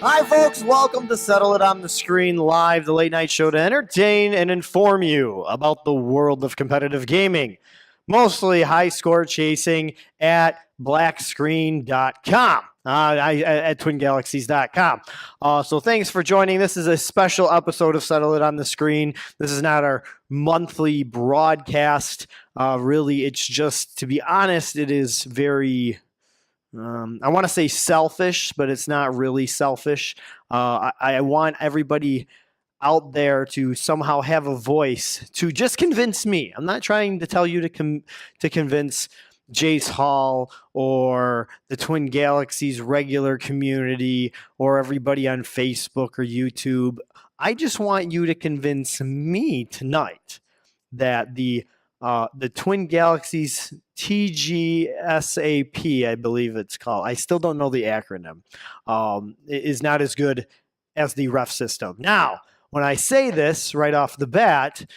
Hi, folks. Welcome to Settle It on the Screen Live, the late night show to entertain and inform you about the world of competitive gaming. Mostly high score chasing at blackscreen.com. At twingalaxies.com. So thanks for joining. This is a special episode of Settle It on the Screen. This is not our monthly broadcast. Really, it's just, to be honest, it is very I want to say selfish, but it's not really selfish. I want everybody out there to somehow have a voice to just convince me. I'm not trying to tell you to convince Jace Hall or the Twin Galaxies regular community or everybody on Facebook or YouTube. I just want you to convince me tonight that the Twin Galaxies TGSAP, I believe it's called. I still don't know the acronym. Is not as good as the ref system. Now, when I say this right off the bat,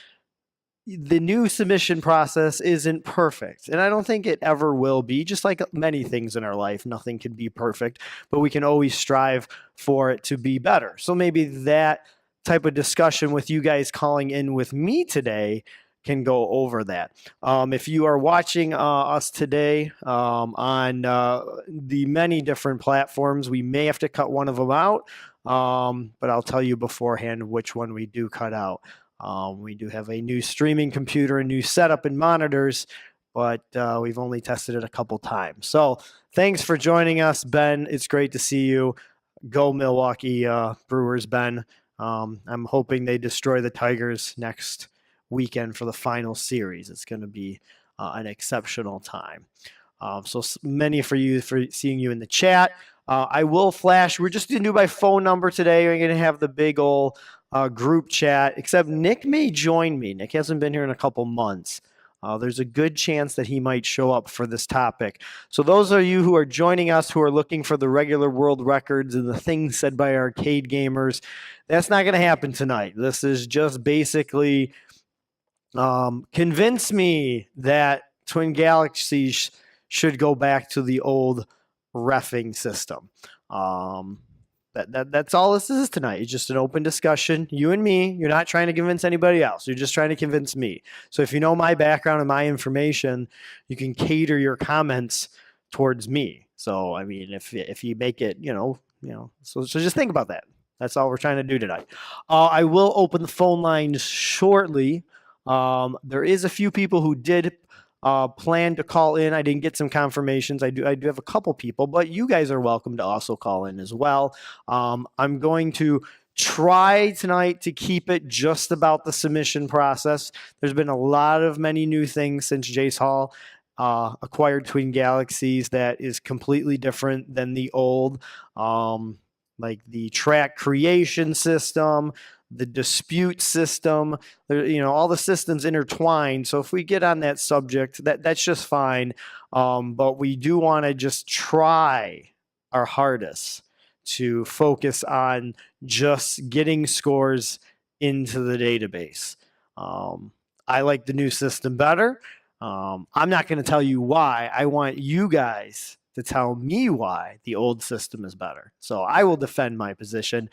the new submission process isn't perfect. And I don't think it ever will be. Just like many things in our life, nothing can be perfect, but we can always strive for it to be better. So maybe that type of discussion with you guys calling in with me today can go over that. If you are watching us today on the many different platforms, we may have to cut one of them out, but I'll tell you beforehand which one we do cut out. We do have a new streaming computer, a new setup and monitors, but we've only tested it a couple times. So thanks for joining us, Ben. It's great to see you. Go Milwaukee Brewers, Ben. I'm hoping they destroy the Tigers next weekend for the final series. It's going to be an exceptional time. So many for seeing you in the chat. I will flash. We're just going to do by phone number today. We're going to have the big old group chat, except Nick may join me. Nick hasn't been here in a couple months. There's a good chance that he might show up for this topic. So those of you who are joining us who are looking for the regular world records and the things said by arcade gamers, that's not going to happen tonight. This is just basically convince me that Twin Galaxies should go back to the old reffing system. That's all this is tonight. It's just an open discussion. You and me. You're not trying to convince anybody else. You're just trying to convince me. So if you know my background and my information, you can cater your comments towards me. So I mean, if you make it, so just think about that. That's all we're trying to do tonight. I will open the phone lines shortly. There is a few people who did plan to call in. I didn't get some confirmations. I do have a couple people, but you guys are welcome to also call in as well. I'm going to try tonight to keep it just about the submission process. There's been many new things since Jace Hall acquired Twin Galaxies that is completely different than the old, like the track creation system, the dispute system, all the systems intertwined. So if we get on that subject, that's just fine. But we do want to just try our hardest to focus on just getting scores into the database. I like the new system better. I'm not going to tell you why. I want you guys to tell me why the old system is better. So I will defend my position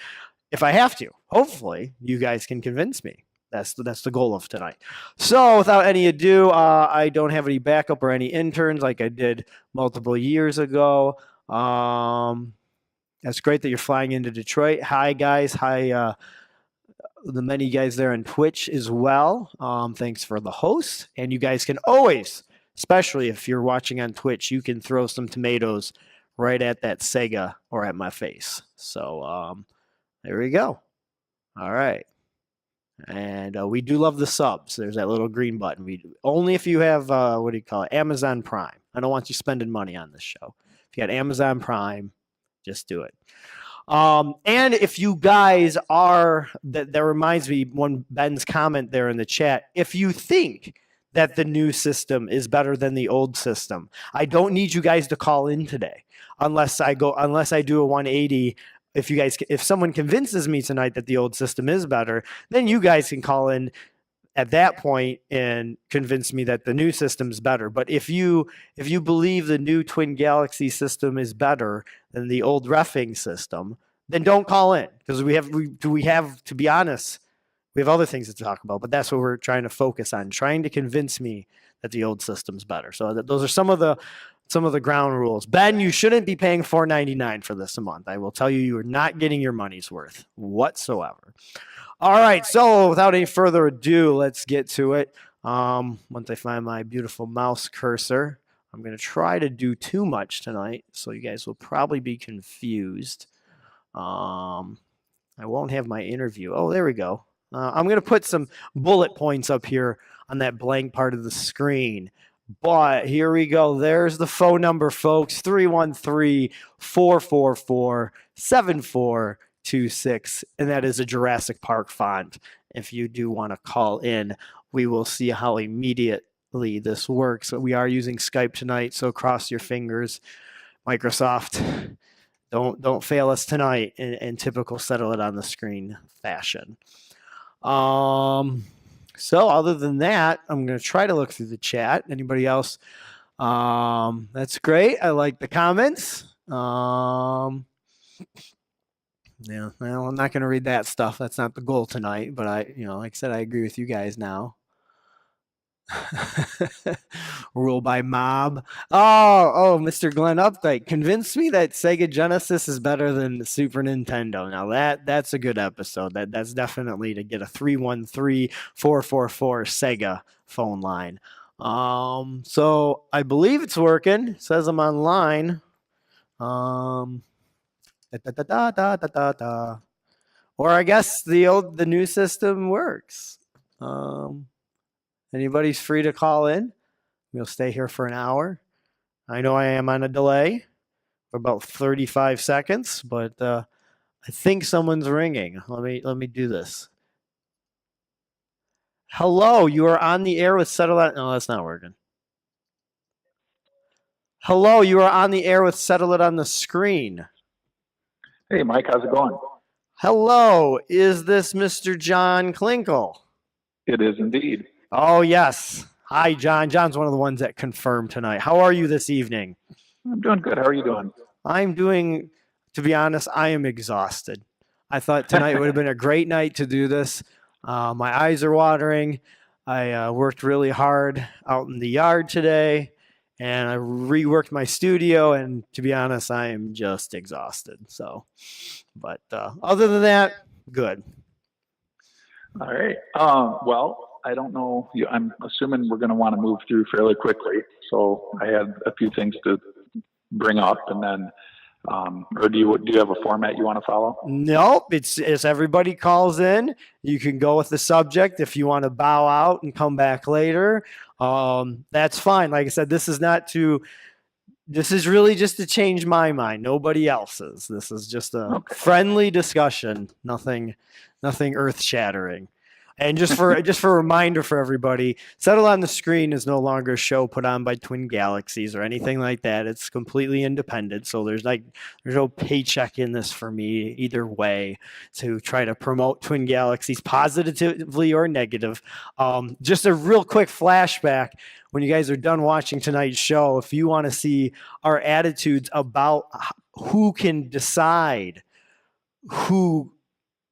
if I have to. Hopefully, you guys can convince me. That's the goal of tonight. So without any ado, I don't have any backup or any interns like I did multiple years ago. That's great that you're flying into Detroit. Hi, guys. Hi, the many guys there on Twitch as well. Thanks for the host. And you guys can always, especially if you're watching on Twitch, you can throw some tomatoes right at that Sega or at my face. So there we go. All right. And we do love the subs. There's that little green button. Only if you have, Amazon Prime. I don't want you spending money on this show. If you got Amazon Prime, just do it. And if you guys are, that reminds me, one Ben's comment there in the chat, if you think that the new system is better than the old system, I don't need you guys to call in today unless I do a 180. If someone convinces me tonight that the old system is better, then you guys can call in at that point and convince me that the new system is better. But if you believe the new Twin Galaxy system is better than the old reffing system, then don't call in, because we have to be honest, we have other things to talk about, but that's what we're trying to focus on, trying to convince me that the old system's better. So those are some of the ground rules. Ben, you shouldn't be paying $4.99 for this a month. I will tell you, you are not getting your money's worth whatsoever. All right, so without any further ado, let's get to it. Once I find my beautiful mouse cursor, I'm going to try to do too much tonight, so you guys will probably be confused. I won't have my interview. Oh, there we go. I'm going to put some bullet points up here on that blank part of the screen. But here we go. There's the phone number, folks. 313-444-7426. And that is a Jurassic Park font. If you do want to call in, we will see how immediately this works. We are using Skype tonight, so cross your fingers. Microsoft, don't fail us tonight in typical settle it on the screen fashion. So other than that, I'm going to try to look through the chat. Anybody else? That's great. I like the comments. Yeah, well, I'm not going to read that stuff. That's not the goal tonight, but like I said, I agree with you guys now. Rule by mob. Oh, Mr. Glenn Updike convinced me that Sega Genesis is better than the Super Nintendo. Now that's a good episode. That's definitely to get a 313-444 Sega phone line. So I believe it's working. It says I'm online. Or I guess the new system works. Anybody's free to call in. We'll stay here for an hour. I know I am on a delay for about 35 seconds, but I think someone's ringing. Let me do this. Hello, you are on the air with Settle It. No, that's not working. Hello, you are on the air with Settle It on the Screen. Hey, Mike, how's it going? Hello, is this Mr. John Klinkle? It is indeed. Oh, yes. Hi, John. John's one of the ones that confirmed tonight. How are you this evening? I'm doing good. How are you doing? I'm doing, to be honest, I am exhausted. I thought tonight would have been a great night to do this. My eyes are watering. I worked really hard out in the yard today, and I reworked my studio, and to be honest, I am just exhausted. So, but other than that, good. All right. Well, I don't know. I'm assuming we're going to want to move through fairly quickly. So I had a few things to bring up, and then, or do you have a format you want to follow? Nope. It's everybody calls in. You can go with the subject. If you want to bow out and come back later, that's fine. Like I said, this is really just to change my mind. Nobody else's. This is just a friendly discussion. Nothing earth shattering. And just for a reminder for everybody, Settle on the Screen is no longer a show put on by Twin Galaxies or anything like that. It's completely independent. So there's no paycheck in this for me either way to try to promote Twin Galaxies positively or negative. Just a real quick flashback. When you guys are done watching tonight's show, if you want to see our attitudes about who can decide who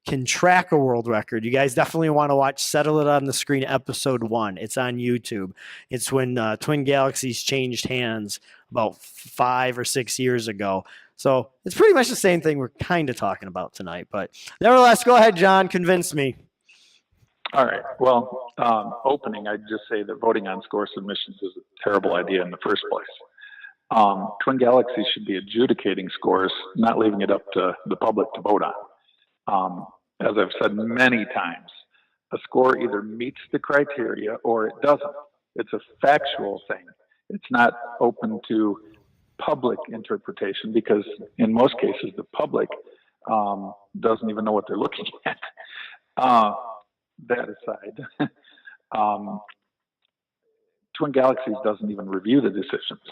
can track a world record, you guys definitely want to watch Settle It on the Screen episode 1. It's on YouTube. It's when Twin Galaxies changed hands about 5 or 6 years ago. So it's pretty much the same thing we're kind of talking about tonight. But nevertheless, go ahead, John. Convince me. All right. Well, opening, I'd just say that voting on score submissions is a terrible idea in the first place. Twin Galaxies should be adjudicating scores, not leaving it up to the public to vote on. As I've said many times, a score either meets the criteria or it doesn't. It's a factual thing. It's not open to public interpretation because in most cases, the public doesn't even know what they're looking at. That aside, Twin Galaxies doesn't even review the decisions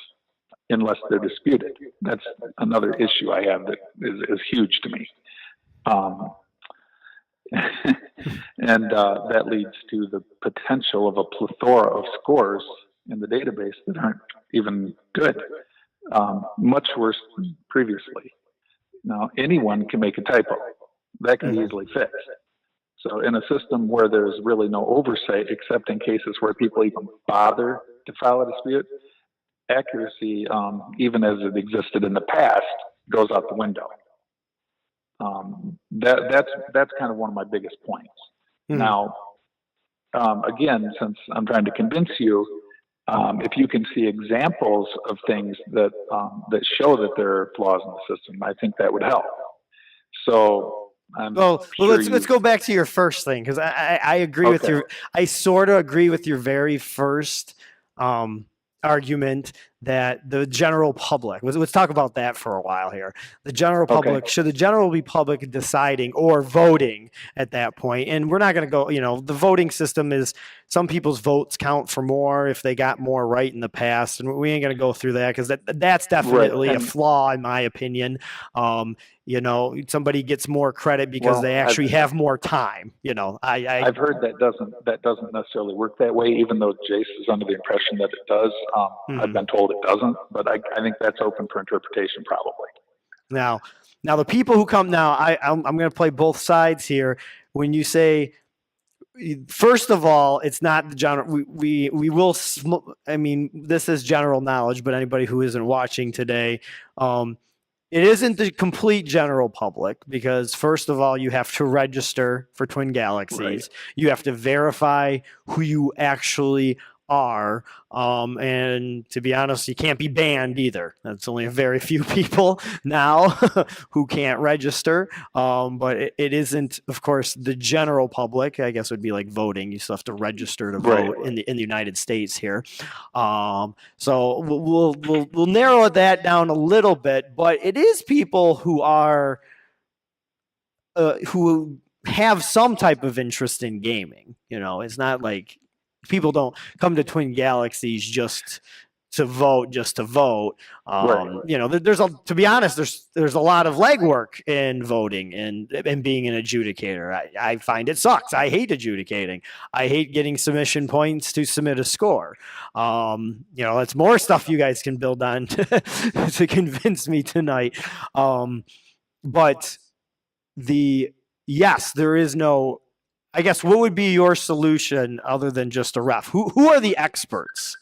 unless they're disputed. That's another issue I have that is huge to me. And that leads to the potential of a plethora of scores in the database that aren't even good, much worse than previously. Now, anyone can make a typo. That can be easily fixed. So in a system where there's really no oversight, except in cases where people even bother to file a dispute, accuracy, even as it existed in the past, goes out the window. That's kind of one of my biggest points. Now, again, since I'm trying to convince you, if you can see examples of things that that show that there are flaws in the system, I think that would help. So, let's go back to your first thing, because I agree with your. I sort of agree with your very first argument that the general public. Let's talk about that for a while here. The general public, should the general public deciding or voting at that point? And we're not going to go. The voting system is, some people's votes count for more if they got more right in the past, and we ain't going to go through that, because that's definitely a flaw in my opinion. Somebody gets more credit because they actually have more time. I've heard that doesn't necessarily work that way, even though Jace is under the impression that it does. I've been told it doesn't, but I think that's open for interpretation probably. Now the people who come now, I'm going to play both sides here. When you say, first of all, it's not the general. We will. I mean, this is general knowledge, but anybody who isn't watching today, it isn't the complete general public, because first of all, you have to register for Twin Galaxies. Right. You have to verify who you actually are. And to be honest, you can't be banned either. That's only a very few people now who can't register. But it isn't, of course, the general public. I guess it would be like voting. You still have to register to vote in the United States here. So we'll narrow that down a little bit, but it is people who are who have some type of interest in gaming. It's not like people don't come to Twin Galaxies just to vote. To be honest, there's a lot of legwork in voting and being an adjudicator. I find it sucks. I hate adjudicating. I hate getting submission points to submit a score. It's more stuff you guys can build on to convince me tonight. But there is no. I guess, what would be your solution other than just a ref? Who are the experts?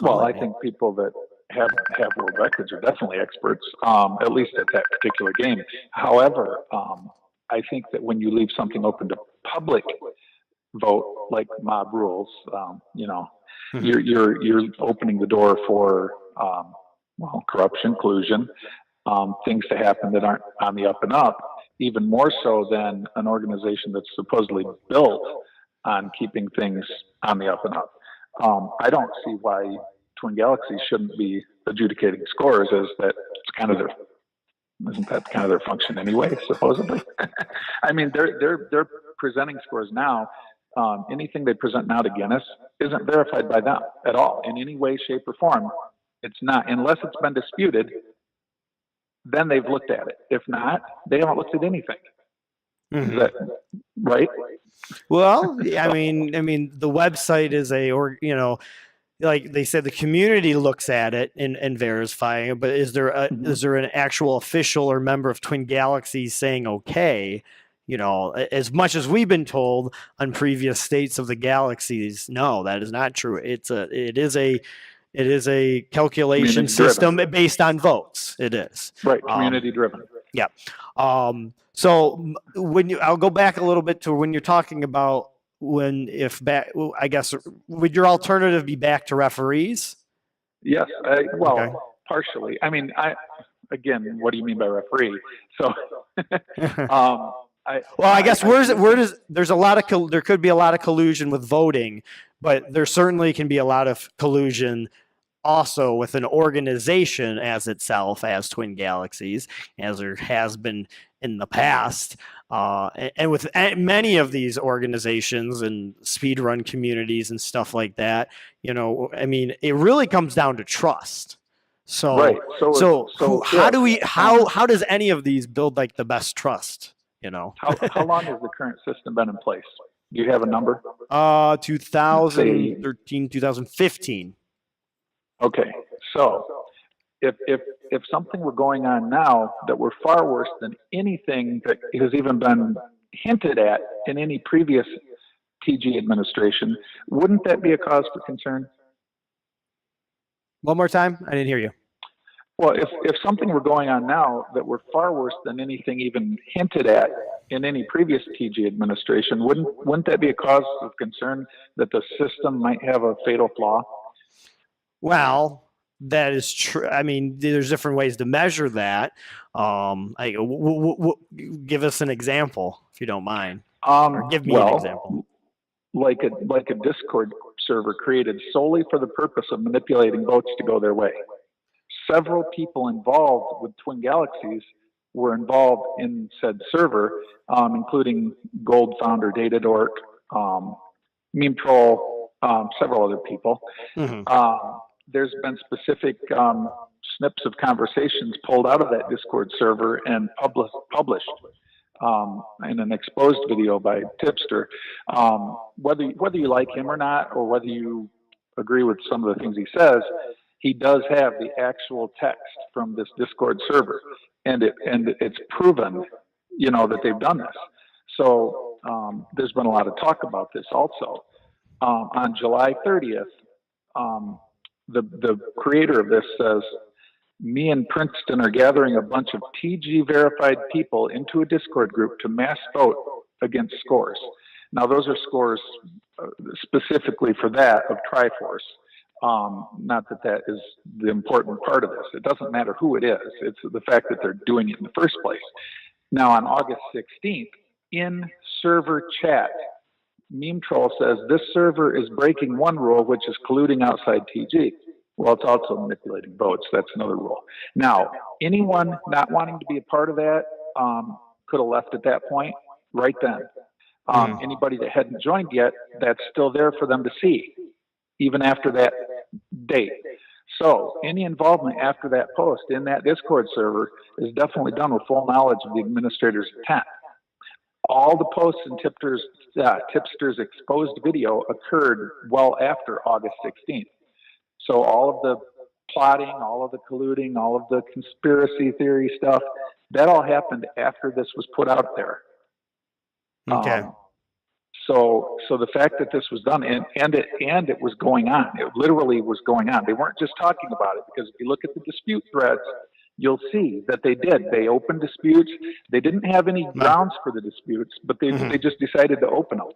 I think people that have world records are definitely experts, at least at that particular game. However, I think that when you leave something open to public vote, like mob rules, you're opening the door for corruption, collusion, things to happen that aren't on the up and up. Even more so than an organization that's supposedly built on keeping things on the up and up. I don't see why Twin Galaxies shouldn't be adjudicating scores, as isn't that kind of their function anyway, supposedly? I mean, they're presenting scores now. Anything they present now to Guinness isn't verified by them at all in any way, shape, or form. It's not, unless it's been disputed. Then they've looked at it. If not, they haven't looked at anything. Is that right? Well, I mean, the website is like they said, the community looks at it and verifying it. But is there an actual official or member of Twin Galaxies saying okay? As much as we've been told on previous states of the galaxies, no, that is not true. It is a calculation system based on votes. It is. Right. Community driven. Yeah. So I'll go back a little bit to when you're talking about I guess, would your alternative be back to referees? Yes. Partially. I mean, again, what do you mean by referee? So, I guess there could be a lot of collusion with voting, but there certainly can be a lot of collusion also with an organization as itself as Twin Galaxies, as there has been in the past. And with many of these organizations and speedrun communities and stuff like that, it really comes down to trust. So, right. How does any of these build like the best trust? How long has the current system been in place? Do you have a number? 2013, 2015. Okay, so if if something were going on now that were far worse than anything that has even been hinted at in any previous TG administration, wouldn't that be a cause for concern? One more time. I didn't hear you. Well, if something were going on now that were far worse than anything even hinted at in any previous TG administration, wouldn't that be a cause of concern that the system might have a fatal flaw? Well, that is true. I mean, there's different ways to measure that. Give us an example, if you don't mind. Or give me an example. Like a Discord server created solely for the purpose of manipulating votes to go their way. Several people involved with Twin Galaxies were involved in said server, including Gold founder Datadork, Meme Troll, several other people. Mm-hmm. There's been specific snips of conversations pulled out of that Discord server and published in an exposed video by Tipster. Whether you like him or not, or whether you agree with some of the things he says, he does have the actual text from this Discord server, and it's proven, that they've done this. So there's been a lot of talk about this also. On July 30th, the creator of this says, "Me and Princeton are gathering a bunch of TG verified people into a Discord group to mass vote against scores." Now, those are scores specifically for that of Triforce. Not that is the important part of this. It doesn't matter who it is. It's the fact that they're doing it in the first place. Now, on August 16th, in server chat, Meme Troll says, "This server is breaking one rule, which is colluding outside TG." Well, it's also manipulating votes. That's another rule. Now, anyone not wanting to be a part of that could have left at that point right then. Anybody that hadn't joined yet, that's still there for them to see, even after that date. So any involvement after that post in that Discord server is definitely done with full knowledge of the administrator's intent. All the posts in Tipster's exposed video occurred well after August 16th. So all of the plotting, all of the colluding, all of the conspiracy theory stuff, that all happened after this was put out there. Okay. So the fact that this was done and it was going on, it literally was going on. They weren't just talking about it, because if you look at the dispute threads, you'll see that they did. They opened disputes. They didn't have any grounds for the disputes, but they just decided to open them.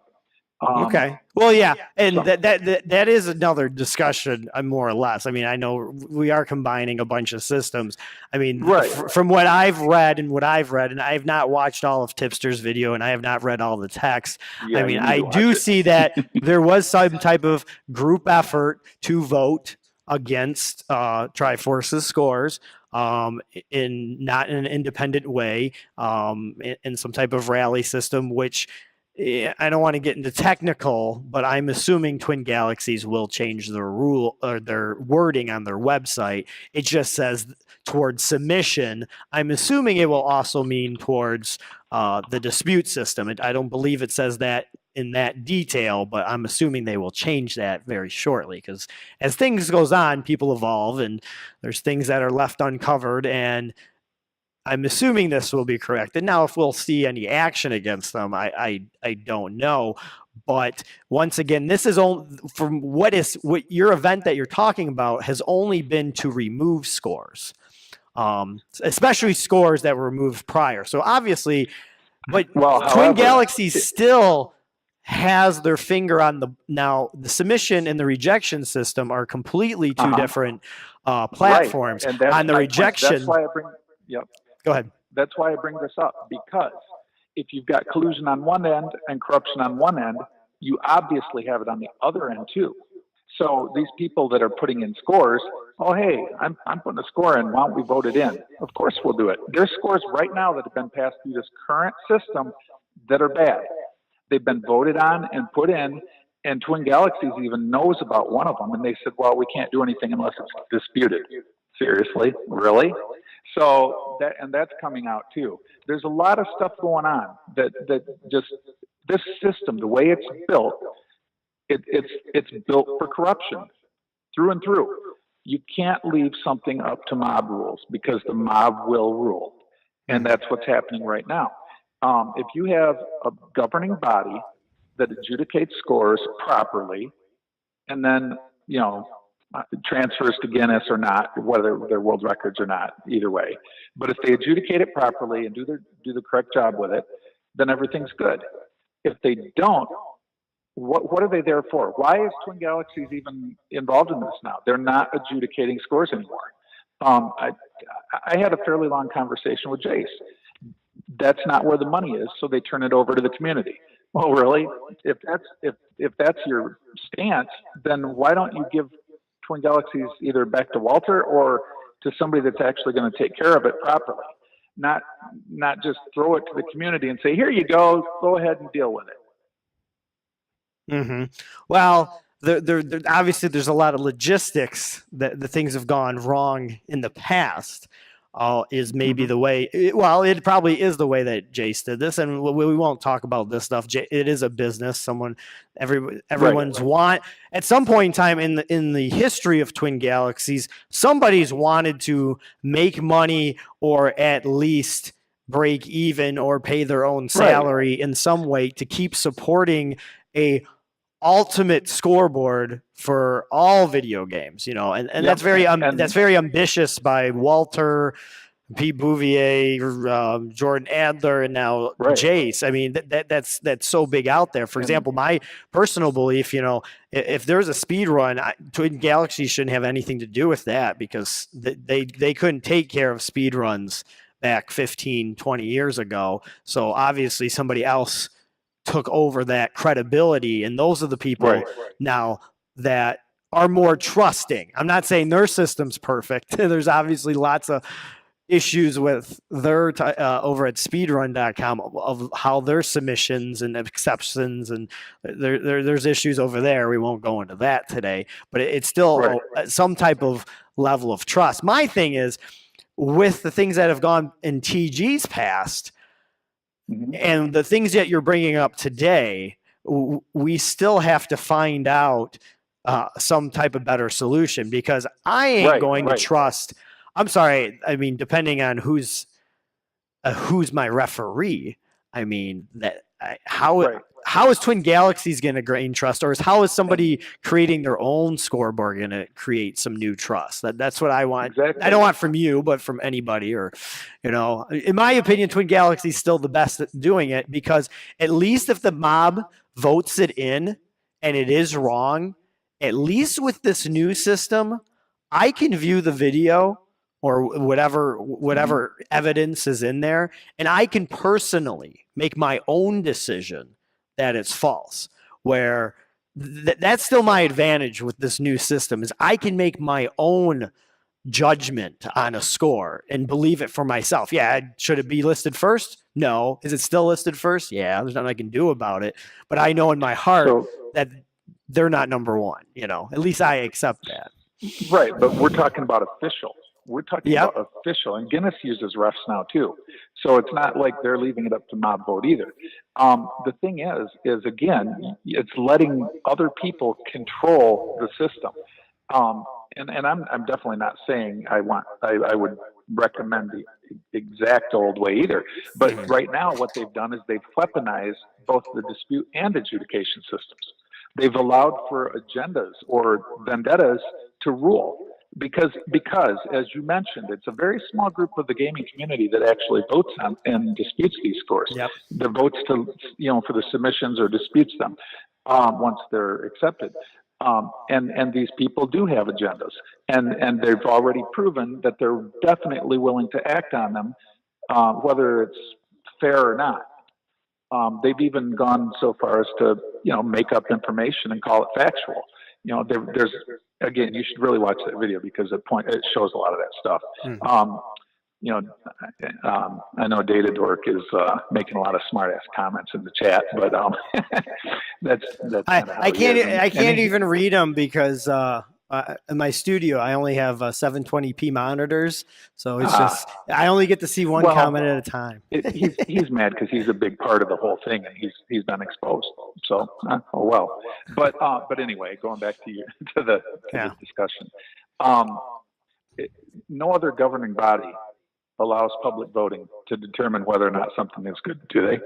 Okay. Well, yeah, and that is another discussion, more or less. I mean, I know we are combining a bunch of systems. I mean, right. From what I've read, and I have not watched all of Tipster's video, and I have not read all the text. Yeah, I mean, I do see that there was some type of group effort to vote against Triforce's scores. Not in an independent way, in some type of rally system, which I don't want to get into technical, but I'm assuming Twin Galaxies will change their rule or their wording on their website. It just says towards submission. I'm assuming it will also mean towards the dispute system. I don't believe it says that in that detail, but I'm assuming they will change that very shortly, because as things goes on, people evolve and there's things that are left uncovered, and I'm assuming this will be corrected. Now, if we'll see any action against them, I don't know. But once again, this is only from what your event that you're talking about has only been to remove scores, especially scores that were removed prior. So obviously, but Twin Galaxies still has their finger on the submission and the rejection system are completely two different platforms. Right. On the rejection, that's why I bring. Yep. Go ahead. That's why I bring this up, because if you've got collusion on one end and corruption on one end, you obviously have it on the other end too. So these people that are putting in scores, oh, hey, I'm putting a score in. Why don't we vote it in? Of course we'll do it. There's scores right now that have been passed through this current system that are bad. They've been voted on and put in, and Twin Galaxies even knows about one of them. And they said, well, we can't do anything unless it's disputed. Seriously? Really? So that's coming out too. There's a lot of stuff going on that just this system, the way it's built, it's built for corruption through and through. You can't leave something up to mob rules because the mob will rule. And that's what's happening right now. If you have a governing body that adjudicates scores properly, and then, transfers to Guinness or not, whether they're world records or not, either way. But if they adjudicate it properly and do the correct job with it, then everything's good. If they don't, what are they there for? Why is Twin Galaxies even involved in this now? They're not adjudicating scores anymore. I had a fairly long conversation with Jace. That's not where the money is, so they turn it over to the community. Well, really, if that's your stance, then why don't you give Twin Galaxies either back to Walter or to somebody that's actually going to take care of it properly? Not just throw it to the community and say, here you go ahead and deal with it. Mm-hmm. Well, there obviously there's a lot of logistics that the things have gone wrong in the past. Is maybe the way, it probably is the way that Jace did this, and we won't talk about this stuff. It is a business. Everyone's want at some point in time in the history of Twin Galaxies, somebody's wanted to make money or at least break even or pay their own salary in some way to keep supporting a ultimate scoreboard for all video games, and that's very ambitious by Walter, Pete Bouvier, Jordan Adler, and now Jace. I mean, that's so big out there. For example, my personal belief, if there's a speed run, Twin Galaxies shouldn't have anything to do with that because they couldn't take care of speed runs back 15, 20 years ago. So obviously somebody else took over that credibility, and those are the people now that are more trusting. I'm not saying their system's perfect. There's obviously lots of issues with their over at speedrun.com of how their submissions and exceptions, and there's issues over there. We won't go into that today, but it's still some type of level of trust. My thing is with the things that have gone in TG's past, and the things that you're bringing up today, we still have to find out some type of better solution, because I ain't going to trust. I'm sorry. I mean, depending on who's my referee. I mean, how is Twin Galaxies going to gain trust, or how is somebody creating their own scoreboard going to create some new trust? That's what I want. Exactly. I don't want from you, but from anybody, or, in my opinion, Twin Galaxies is still the best at doing it, because at least if the mob votes it in and it is wrong, at least with this new system, I can view the video or whatever evidence is in there, and I can personally make my own decision that it's false, where that's still my advantage with this new system, is I can make my own judgment on a score and believe it for myself. Yeah. Should it be listed first? No. Is it still listed first? Yeah. There's nothing I can do about it, but I know in my heart that they're not number one, at least I accept that. Right. But we're talking about official. We're talking about official, and Guinness uses refs now too. So it's not like they're leaving it up to mob vote either. The thing is again, it's letting other people control the system. And I'm definitely not saying I would recommend the exact old way either. But right now, what they've done is they've weaponized both the dispute and adjudication systems. They've allowed for agendas or vendettas to rule. Because, as you mentioned, it's a very small group of the gaming community that actually votes on and disputes these scores. Yep. The votes to, for the submissions or disputes them once they're accepted. And these people do have agendas, and they've already proven that they're definitely willing to act on them, whether it's fair or not. They've even gone so far as to, make up information and call it factual. There's again, you should really watch that video because it shows a lot of that stuff. I know Data Dork is making a lot of smart ass comments in the chat, but that's I can't even read them because in my studio I only have 720p monitors, so it's just I only get to see one comment at a time. He's mad because he's a big part of the whole thing, and he's been exposed. So but anyway, going back to the discussion, Um, no other governing body allows public voting to determine whether or not something is good, do they?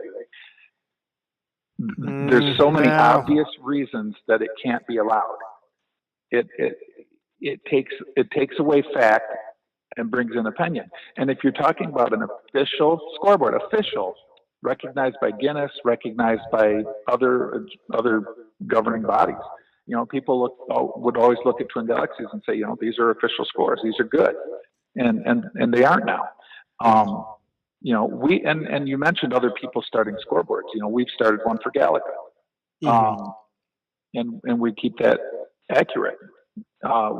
There's so many No. obvious reasons that it can't be allowed. It takes away fact and brings in opinion. And if you're talking about an official scoreboard, official, recognized by Guinness, recognized by other governing bodies, you know, people would always look at Twin Galaxies and say, you know, these are official scores, these are good, and they aren't now. You know, and you mentioned other people starting scoreboards. You know, we've started one for Galaga, and we keep that accurate.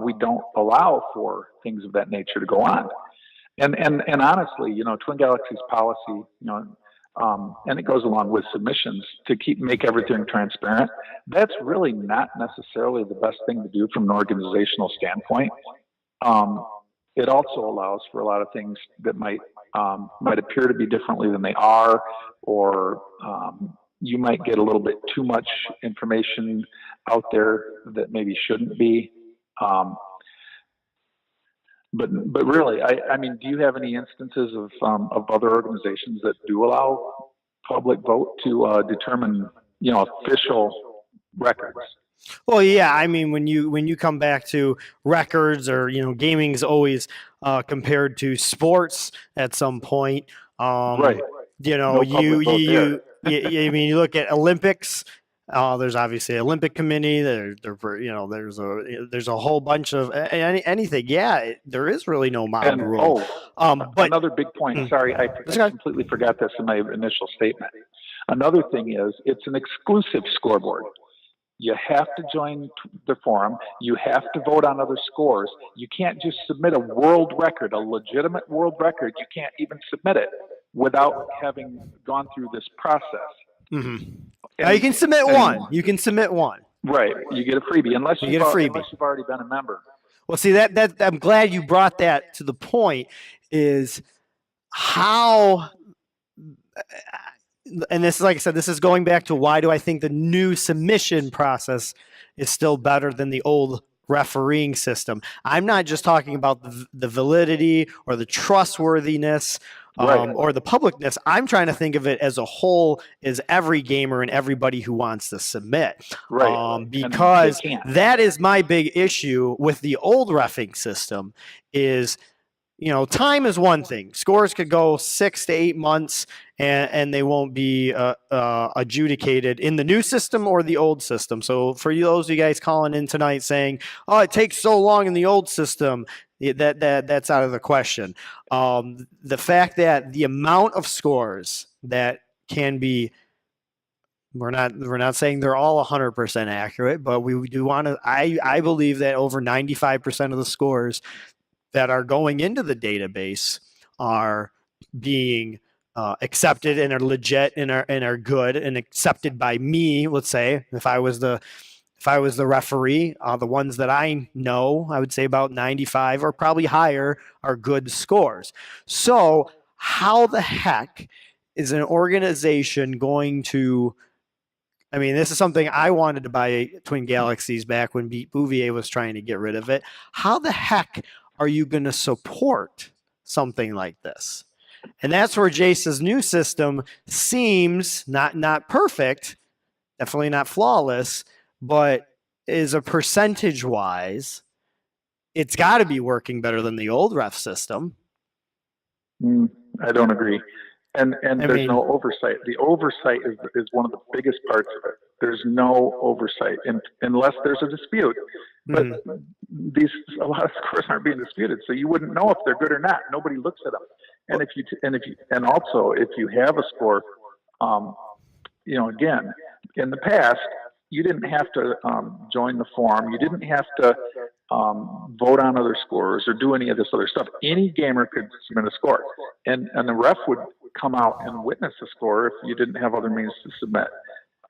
We don't allow for things of that nature to go on. And honestly, you know, Twin Galaxies policy, you know, and it goes along with submissions to make everything transparent. That's really not necessarily the best thing to do from an organizational standpoint. It also allows for a lot of things that might appear to be differently than they are, or you might get a little bit too much information out there that maybe shouldn't be. But really, I mean, do you have any instances of other organizations that do allow public vote to determine, you know, official records? Well, yeah, I mean, when you come back to records, or, you know, gaming is always compared to sports at some point. Right. You know, No public vote there. I mean, you look at Olympics. There's obviously an Olympic committee. You know, there's a whole bunch of anything. Yeah, there is really no mob rule. But another big point. Sorry, I completely forgot this in my initial statement. Another thing is, it's an exclusive scoreboard. You have to join the forum. You have to vote on other scores. You can't just submit a world record, a legitimate world record. You can't even submit it without having gone through this process. Now you can submit one. You can submit one. Right. You get a freebie unless you've already been a member. Well, see, that I'm glad you brought that to the point, is how, and this is, like I said, this is going back to why do I think the new submission process is still better than the old refereeing system. I'm not just talking about the validity or the trustworthiness or the publicness. I'm trying to think of it as a whole, as every gamer and everybody who wants to submit. Because that is my big issue with the old reffing system is, you know, time is one thing. Scores could go 6 to 8 months and they won't be adjudicated in the new system or the old system. So for those of you guys calling in tonight saying, oh, it takes so long in the old system, that's out of the question. The fact that the amount of scores that can be, we're not saying they're all 100% accurate, but we do want to, I believe that over 95% of the scores that are going into the database are being accepted and are legit and are good and accepted by me. Let's say if I was the referee, the ones that I know, I would say about 95 or probably higher are good scores. So how the heck is an organization going to, I mean, this is something I wanted to buy Twin Galaxies back when Bouvier was trying to get rid of it. How the heck are you going to support something like this? And that's where Jace's new system seems not perfect, definitely not flawless, but is a percentage wise, it's got to be working better than the old ref system. I don't agree. And there's no oversight. The oversight is one of the biggest parts of it. There's no oversight unless there's a dispute. But a lot of scores aren't being disputed, so you wouldn't know if they're good or not. Nobody looks at them. And if you have a score, you know, again, in the past, you didn't have to join the forum. You didn't have to vote on other scores or do any of this other stuff. Any gamer could submit a score, and the ref would come out and witness the score if you didn't have other means to submit.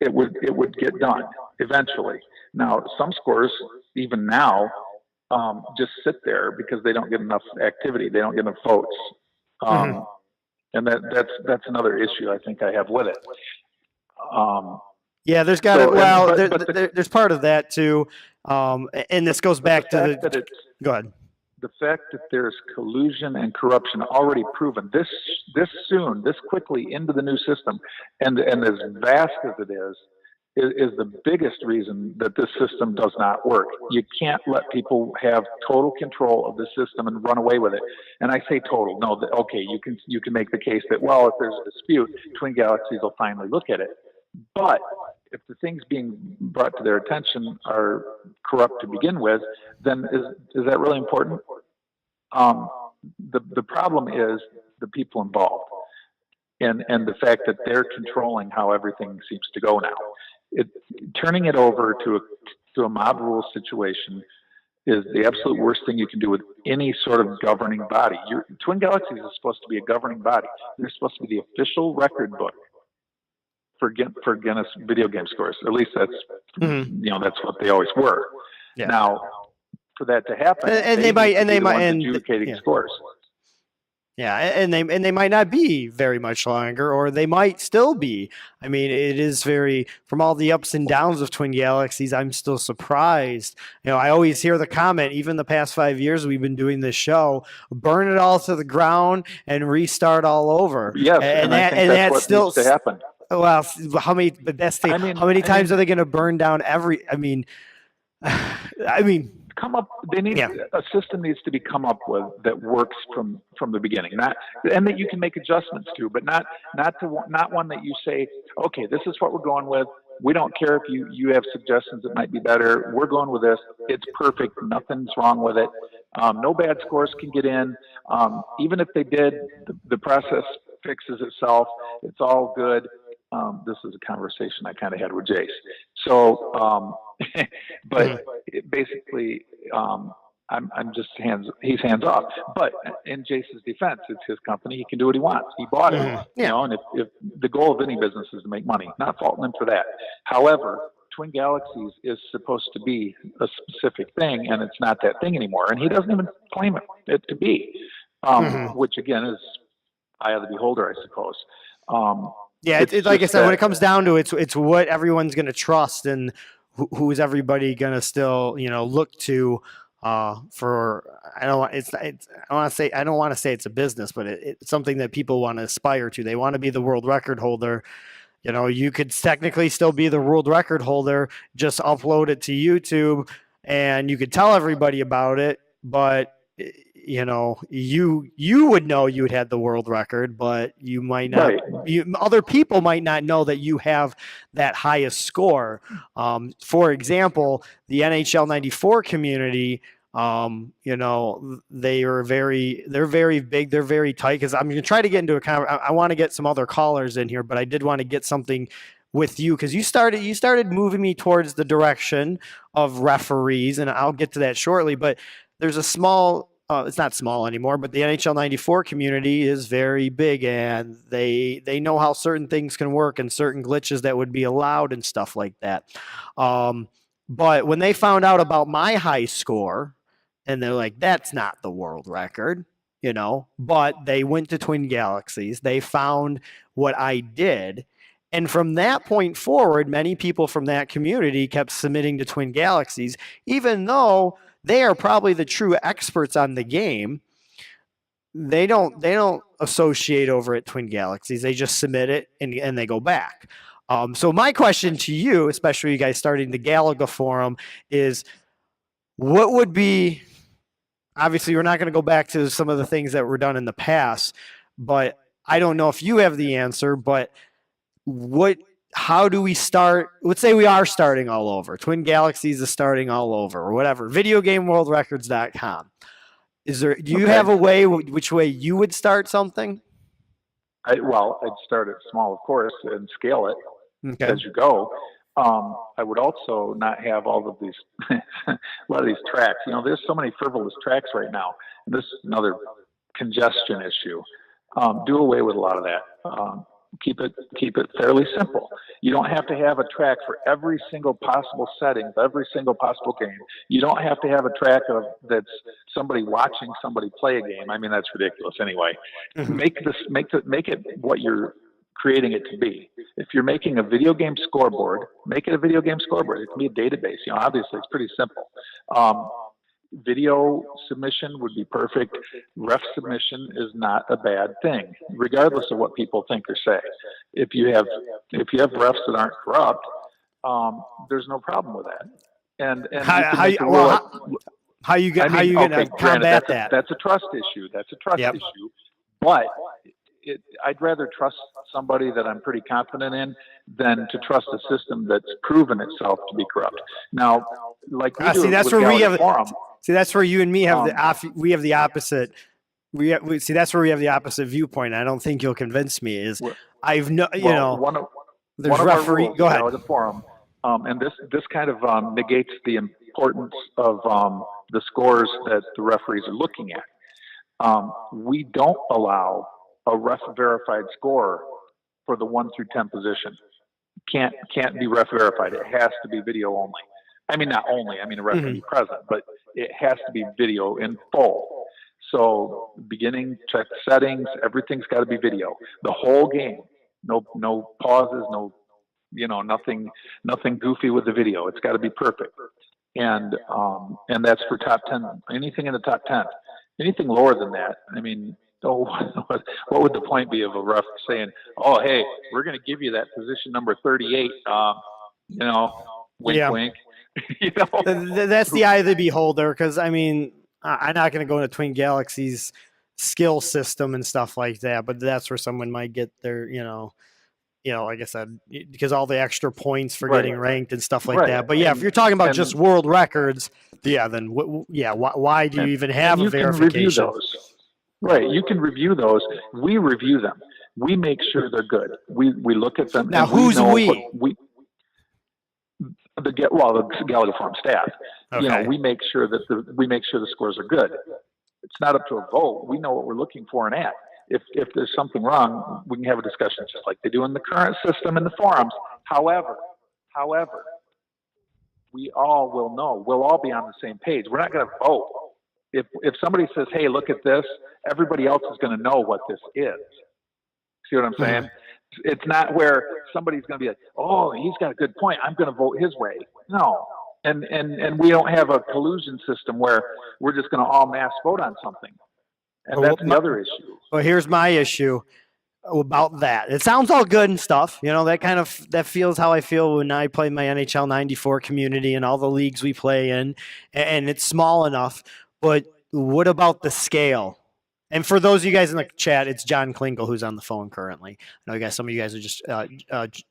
It would get done eventually. Now, some scores, even now, just sit there because they don't get enough activity. They don't get enough votes. And that's another issue I think I have with it. Yeah, there's got to, So, well, but there's part of that too. And this goes back to fact that the, go ahead. the fact that there's collusion and corruption already proven this soon, this quickly into the new system, and as vast as it is the biggest reason that this system does not work. You can't let people have total control of the system and run away with it. And I say total, no, okay, you can make the case that, well, if there's a dispute, Twin Galaxies will finally look at it. But if the things being brought to their attention are corrupt to begin with, then is that really important? The problem is the people involved, and the fact that they're controlling how everything seems to go now. Turning it over to a mob rule situation is the absolute worst thing you can do with any sort of governing body. Twin Galaxies is supposed to be a governing body. They're supposed to be the official record book for Guinness video game scores. At least that's that's what they always were. Yeah. Now, for that to happen, they might adjudicating scores. Yeah, and they might not be very much longer, or they might still be. I mean, it is very, from all the ups and downs of Twin Galaxies, I'm still surprised. I always hear the comment, even the past 5 years we've been doing this show, burn it all to the ground and restart all over. Yes, and that's what still needs to happen. Well, how many? But that's the, how many times are they going to burn down every? I mean. Come up. They need a system needs to be come up with that works from the beginning, and that you can make adjustments to, but not one that you say, okay, this is what we're going with. We don't care if you have suggestions that might be better. We're going with this. It's perfect. Nothing's wrong with it. No bad scores can get in. Even if they did, the process fixes itself. It's all good. This is a conversation I kind of had with Jace. So, but basically, I'm just he's hands off. But in Jace's defense, it's his company. He can do what he wants. He bought it, and if the goal of any business is to make money, not faulting him for that. However, Twin Galaxies is supposed to be a specific thing, and it's not that thing anymore. And he doesn't even claim it to be, which again is eye of the beholder, I suppose. Yeah, it's like I said, when it comes down to it, it's what everyone's going to trust, and who's everybody going to still, look to for. I don't want to say it's a business, but it's something that people want to aspire to. They want to be the world record holder. You could technically still be the world record holder, just upload it to YouTube, and you could tell everybody about it, but. You would know you had the world record, but you might not. Right. Other people might not know that you have that highest score. For example, the NHL '94 community. They're very big. They're very tight. Because I'm going to try to get into I want to get some other callers in here, but I did want to get something with you because you started moving me towards the direction of referees, and I'll get to that shortly. But there's a small. It's not small anymore, but the NHL '94 community is very big, and they know how certain things can work and certain glitches that would be allowed and stuff like that. But when they found out about my high score, and they're like, that's not the world record, but they went to Twin Galaxies. They found what I did. And from that point forward, many people from that community kept submitting to Twin Galaxies, even though they are probably the true experts on the game. They don't associate over at Twin Galaxies. They just submit it and they go back. So my question to you, especially you guys starting the Galaga forum, is what would be, obviously we're not going to go back to some of the things that were done in the past, but I don't know if you have the answer, but how do we start? Let's say we are starting all over. Twin Galaxies is starting all over, or whatever. VideoGameWorldRecords.com. Do you have a way, which way you would start something? I'd start it small, of course, and scale it as you go. I would also not have all of these, a lot of these tracks. There's so many frivolous tracks right now. And this is another congestion issue. Do away with a lot of that. Keep it fairly simple. You don't have to have a track for every single possible setting, every single possible game. You don't have to have a track that's somebody watching somebody play a game. I mean, that's ridiculous anyway. Make it what you're creating it to be. If you're making a video game scoreboard, make it a video game scoreboard. It can be a database. Obviously, it's pretty simple. Video submission would be perfect. Ref submission is not a bad thing, regardless of what people think or say. If you have refs that aren't corrupt, there's no problem with that. And how you going to combat that? That's a trust issue. That's a trust issue. But I'd rather trust somebody that I'm pretty confident in than to trust a system that's proven itself to be corrupt. Now, like we do that's with where we have. Forum, See, that's where you and me have we have the opposite. See, that's where we have the opposite viewpoint. I don't think you'll convince me. There's referee. Go ahead. The forum, and this kind of negates the importance of the scores that the referees are looking at. We don't allow a ref verified score for the 1 through 10 position. Can't be ref verified. It has to be video only. I mean, not only. I mean, a ref can be present, but it has to be video in full. So beginning, check settings, everything's got to be video. The whole game. No pauses, nothing goofy with the video. It's got to be perfect. And that's for top 10. Anything in the top 10. Anything lower than that, I mean, what would the point be of a ref saying, "Oh, hey, we're going to give you that position number 38." Wink, wink. That's the eye of the beholder. Because I mean, I'm not going to go into Twin Galaxy's skill system and stuff like that, but that's where someone might get their, like I said, because all the extra points for getting ranked and stuff like that. But yeah, if you're talking about just world records, then why do you even have a verification? Review those. Right, you can review those. We review them. We make sure they're good. We look at them. Now, who's we? The Galaga Forum staff. Okay. We make sure that the scores are good. It's not up to a vote. We know what we're looking for and at. If there's something wrong, we can have a discussion just like they do in the current system in the forums. However, we all will know. We'll all be on the same page. We're not going to vote. If somebody says, "Hey, look at this," everybody else is going to know what this is. See what I'm saying? It's not where somebody's going to be like, "Oh, he's got a good point. I'm going to vote his way." No. And we don't have a collusion system where we're just going to all mass vote on something. And that's the other issue. Well, here's my issue about that. It sounds all good and stuff. That feels how I feel when I play my NHL 94 community and all the leagues we play in, and it's small enough. But what about the scale? And for those of you guys in the chat, it's John Klinkle who's on the phone currently. I know some of you guys are just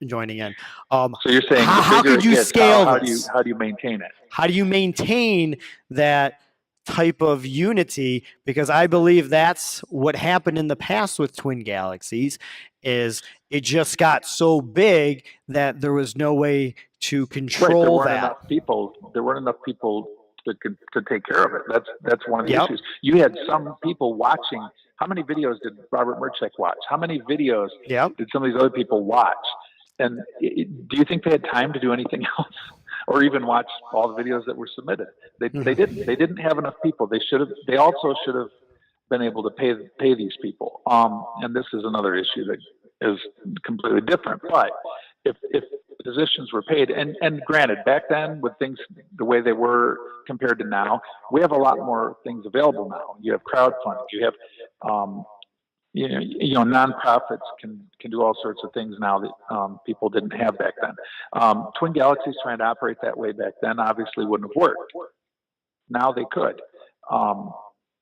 joining in. So you're saying how could you scale this? How do you maintain it? How do you maintain that type of unity? Because I believe that's what happened in the past with Twin Galaxies. Is it just got so big that there was no way to control that. There weren't enough people to take care of it. That's one of the issues. You had some people watching. How many videos did Robert Merchek watch? How many videos did some of these other people watch? And do you think they had time to do anything else, or even watch all the videos that were submitted? They didn't. They didn't have enough people. They also should have been able to pay these people. And this is another issue that is completely different. But if positions were paid, and granted, back then with things the way they were compared to now, we have a lot more things available now. You have crowdfunding, you have nonprofits can do all sorts of things now that people didn't have back then. Twin Galaxies trying to operate that way back then obviously wouldn't have worked. Now they could.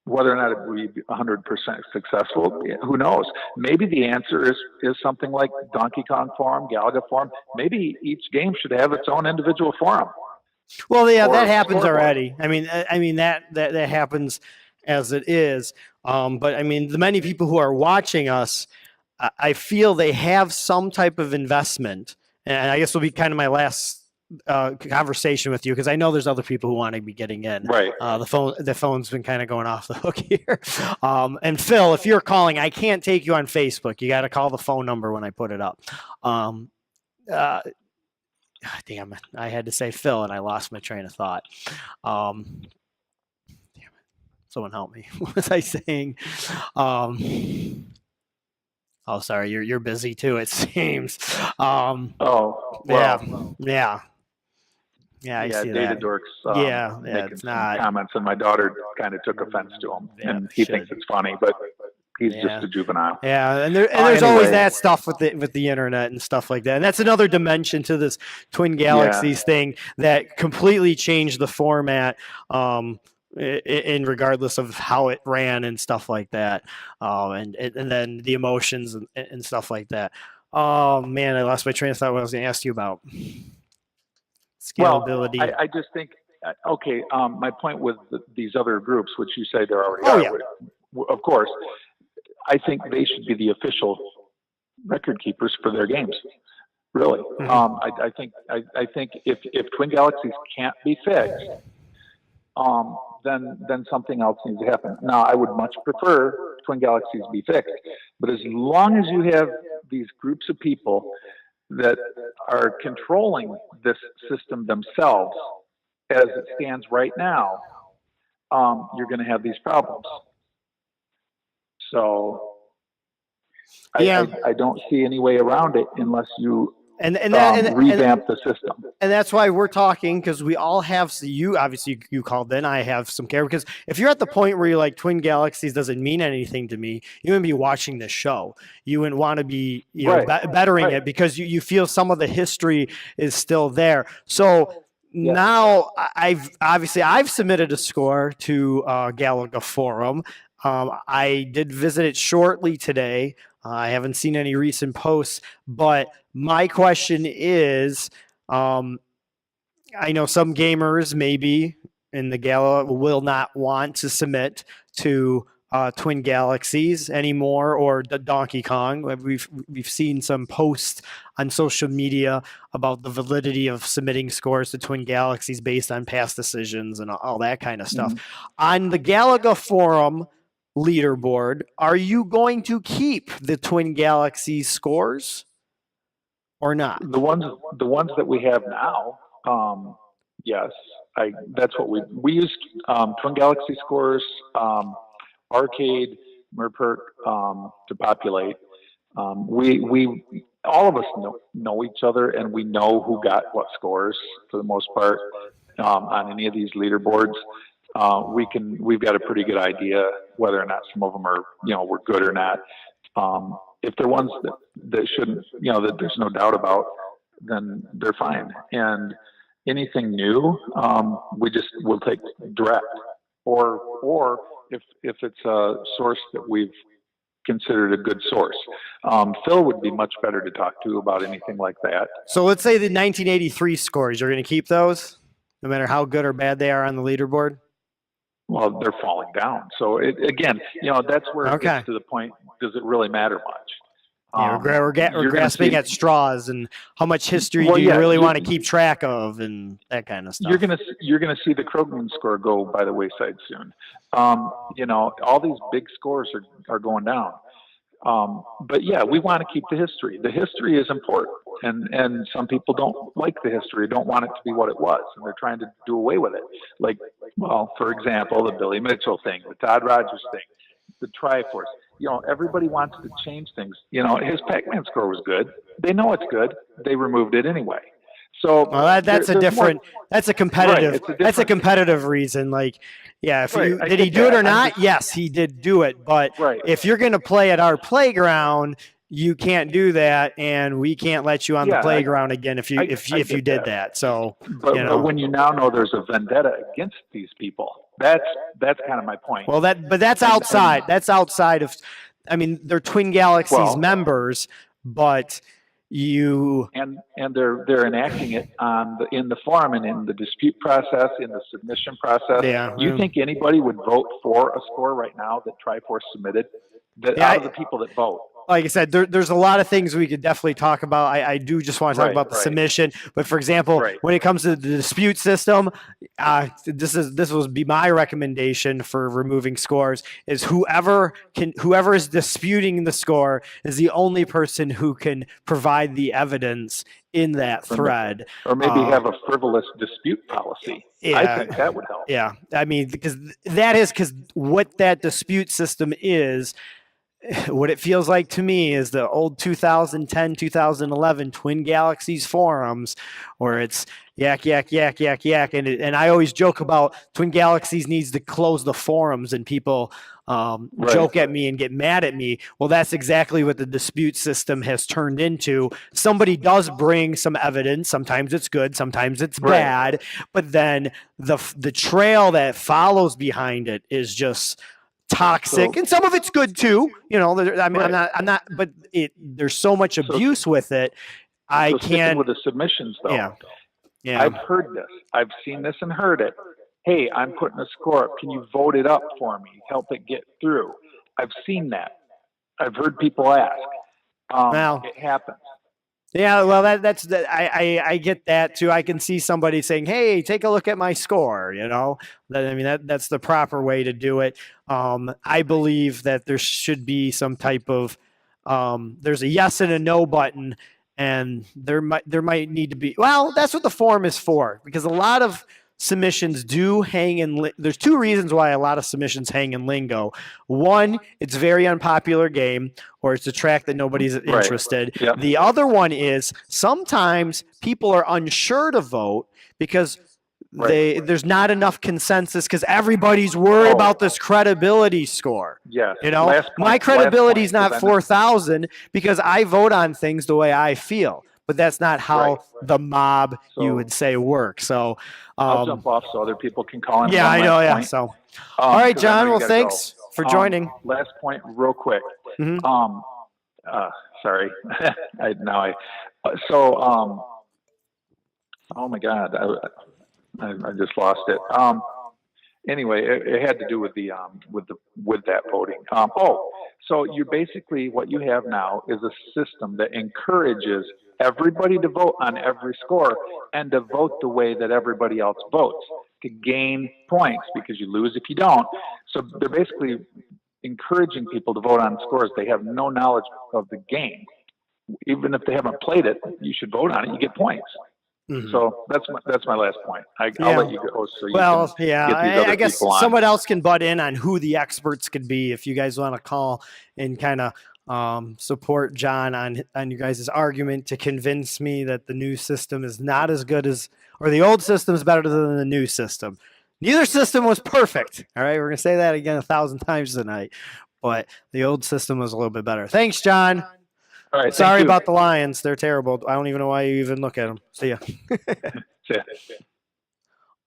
Whether or not it would be 100% successful, who knows? Maybe the answer is something like Donkey Kong Forum, Galaga Forum. Maybe each game should have its own individual forum. Well, yeah, that happens already. I mean that happens as it is. But I mean, the many people who are watching us, I feel they have some type of investment, and I guess will be kind of my last conversation with you, because I know there's other people who want to be getting in. Right. The phone's been kind of going off the hook here. And Phil, if you're calling, I can't take you on Facebook. You got to call the phone number when I put it up. Damn it. I had to say Phil and I lost my train of thought. Damn it. Someone help me. What was I saying? Oh, sorry, you're busy too. It seems. Oh, Yeah, well, yeah, yeah. I yeah, see Data that. Dork's Yeah. making It's some not. comments, and my daughter kind of took offense to him, Yeah, and he thinks should. it's funny, but he's just Yeah. a juvenile. Yeah, and there's always Anyway, that stuff with the internet and stuff like that. And that's another dimension to this Twin yeah, Galaxies thing that completely changed the format in regardless of how it ran and stuff like that. And then the emotions and stuff like that. Oh man, I lost my train of thought what I was going to ask you about. well, Scalability. I just think, okay, my point with these other groups, which you say there already Oh are, yeah. of course, I think they should be the official record keepers for their games. Really, I think if Twin Galaxies can't be fixed, then something else needs to happen. Now, I would much prefer Twin Galaxies be fixed, but as long as you have these groups of people that are controlling this system themselves, as it stands right now, you're going to have these problems. So Yeah. I don't see any way around it unless you And revamp the system. And that's why we're talking, because we all have, you obviously you called in, I have some care, because if you're at the point where you're like Twin Galaxies doesn't mean anything to me, you wouldn't be watching this show. You wouldn't want to be, you know, bettering it, because you feel some of the history is still there. So now I've submitted a score to Galaga Forum. I did visit it shortly today. I haven't seen any recent posts, but my question is, I know some gamers maybe in the Gala will not want to submit to Twin Galaxies anymore, or the Donkey Kong. We've seen some posts on social media about the validity of submitting scores to Twin Galaxies based on past decisions and all that kind of stuff. On the Galaga Forum leaderboard, are you going to keep the Twin Galaxies scores or not? The ones that we have now, yes, that's what we used. Twin Galaxy scores, Arcade, Merperk, to populate. We all of us know each other, and we know who got what scores for the most part on any of these leaderboards. We've got a pretty good idea whether or not some of them are, we're good or not. If they're ones that shouldn't, that there's no doubt about, then they're fine. And anything new, we'll take direct, or if it's a source that we've considered a good source. Phil would be much better to talk to about anything like that. So let's say the 1983 scores, you're going to keep those, no matter how good or bad they are on the leaderboard? Well, they're falling down. So again, that's where it gets to the point. Does it really matter much? We're grasping at straws, and how much history do you really want to keep track of, and that kind of stuff. You're gonna see the Krogman score go by the wayside soon. All these big scores are going down. But yeah, we want to keep the history. The history is important, and some people don't like the history, don't want it to be what it was, and they're trying to do away with it. Like, well, for example, the Billy Mitchell thing, the Todd Rogers thing, the Triforce. Everybody wants to change things. His Pac-Man score was good. They know it's good. They removed it anyway. So that's a competitive. Right, that's a competitive reason. Like, yeah, did he do it or not? Yes, he did do it. But if you're going to play at our playground, you can't do that, and we can't let you on the playground again if you did that. So, but when you now know there's a vendetta against these people, that's kind of my point. Well, that's outside. That's outside of. I mean, they're Twin Galaxies members, but you and they're enacting it in the forum and in the dispute process, in the submission process. Yeah. Do you think anybody would vote for a score right now that Triforce submitted? Out of the people that vote. Like I said, there's a lot of things we could definitely talk about. I do just want to talk about the submission. But for example, when it comes to the dispute system, this will be my recommendation for removing scores is whoever is disputing the score is the only person who can provide the evidence in that thread. Or maybe have a frivolous dispute policy. Yeah, I think that would help. Yeah. I mean, because what that dispute system is what it feels like to me is the old 2010, 2011 Twin Galaxies forums where it's yak, yak, yak, yak, yak. And I always joke about Twin Galaxies needs to close the forums and people Right. joke at me and get mad at me. Well, that's exactly what the dispute system has turned into. Somebody does bring some evidence. Sometimes it's good, sometimes it's Right. bad. But then the trail that follows behind it is just toxic, So- and some of it's good too. You know, I mean, Right. I'm not, but there's so much abuse with it. I So sticking can't. with the submissions though. Yeah. Yeah. I've heard this. I've seen this and heard it. Hey, I'm putting a score up. Can you vote it up for me? Help it get through. I've seen that. I've heard people ask. Well, It happens. Yeah, well, that's that. I get that too. I can see somebody saying, "Hey, take a look at my score." You know, I mean that's the proper way to do it. I believe that there should be some type of there's a yes and a no button, and there might need to be. Well, that's what the form is for, because a lot of submissions do hang in. There's two reasons why a lot of submissions hang in lingo. One, it's a very unpopular game, or it's a track that nobody's interested. Yep. The other one is sometimes people are unsure to vote because there's not enough consensus because everybody's worried about this credibility score. Yes. You know, Last point- my credibility is last not point, 'cause 4,000 because I vote on things the way I feel. But that's not how Right. the mob, you So- would say, works. So, I'll jump off so other people can call in. yeah, One I know. last Yeah. point. So, all right, 'Cause I know John. you Well, gotta thanks go. for joining. Last point, real quick. Mhm. Sorry. Oh my God, I just lost it. Anyway, it had to do with with that voting. So you basically, what you have now is a system that encourages everybody to vote on every score and to vote the way that everybody else votes to gain points, because you lose if you don't. So they're basically encouraging people to vote on scores. They have no knowledge of the game. Even if they haven't played it, you should vote on it. You get points. Mhm. So that's my last point. I'll Yeah. let you go. So you Well, can yeah, get these other I guess people on. someone else can butt in on who the experts could be if you guys want to call and kind of support John on you guys' argument to convince me that the new system is not as good as, or the old system is better than the new system. Neither system was perfect. All right, we're gonna say that again 1,000 times tonight, but the old system was a little bit better. Thanks, John. All right. Sorry thank you. about the Lions. They're terrible. I don't even know why you even look at them. See ya. See ya.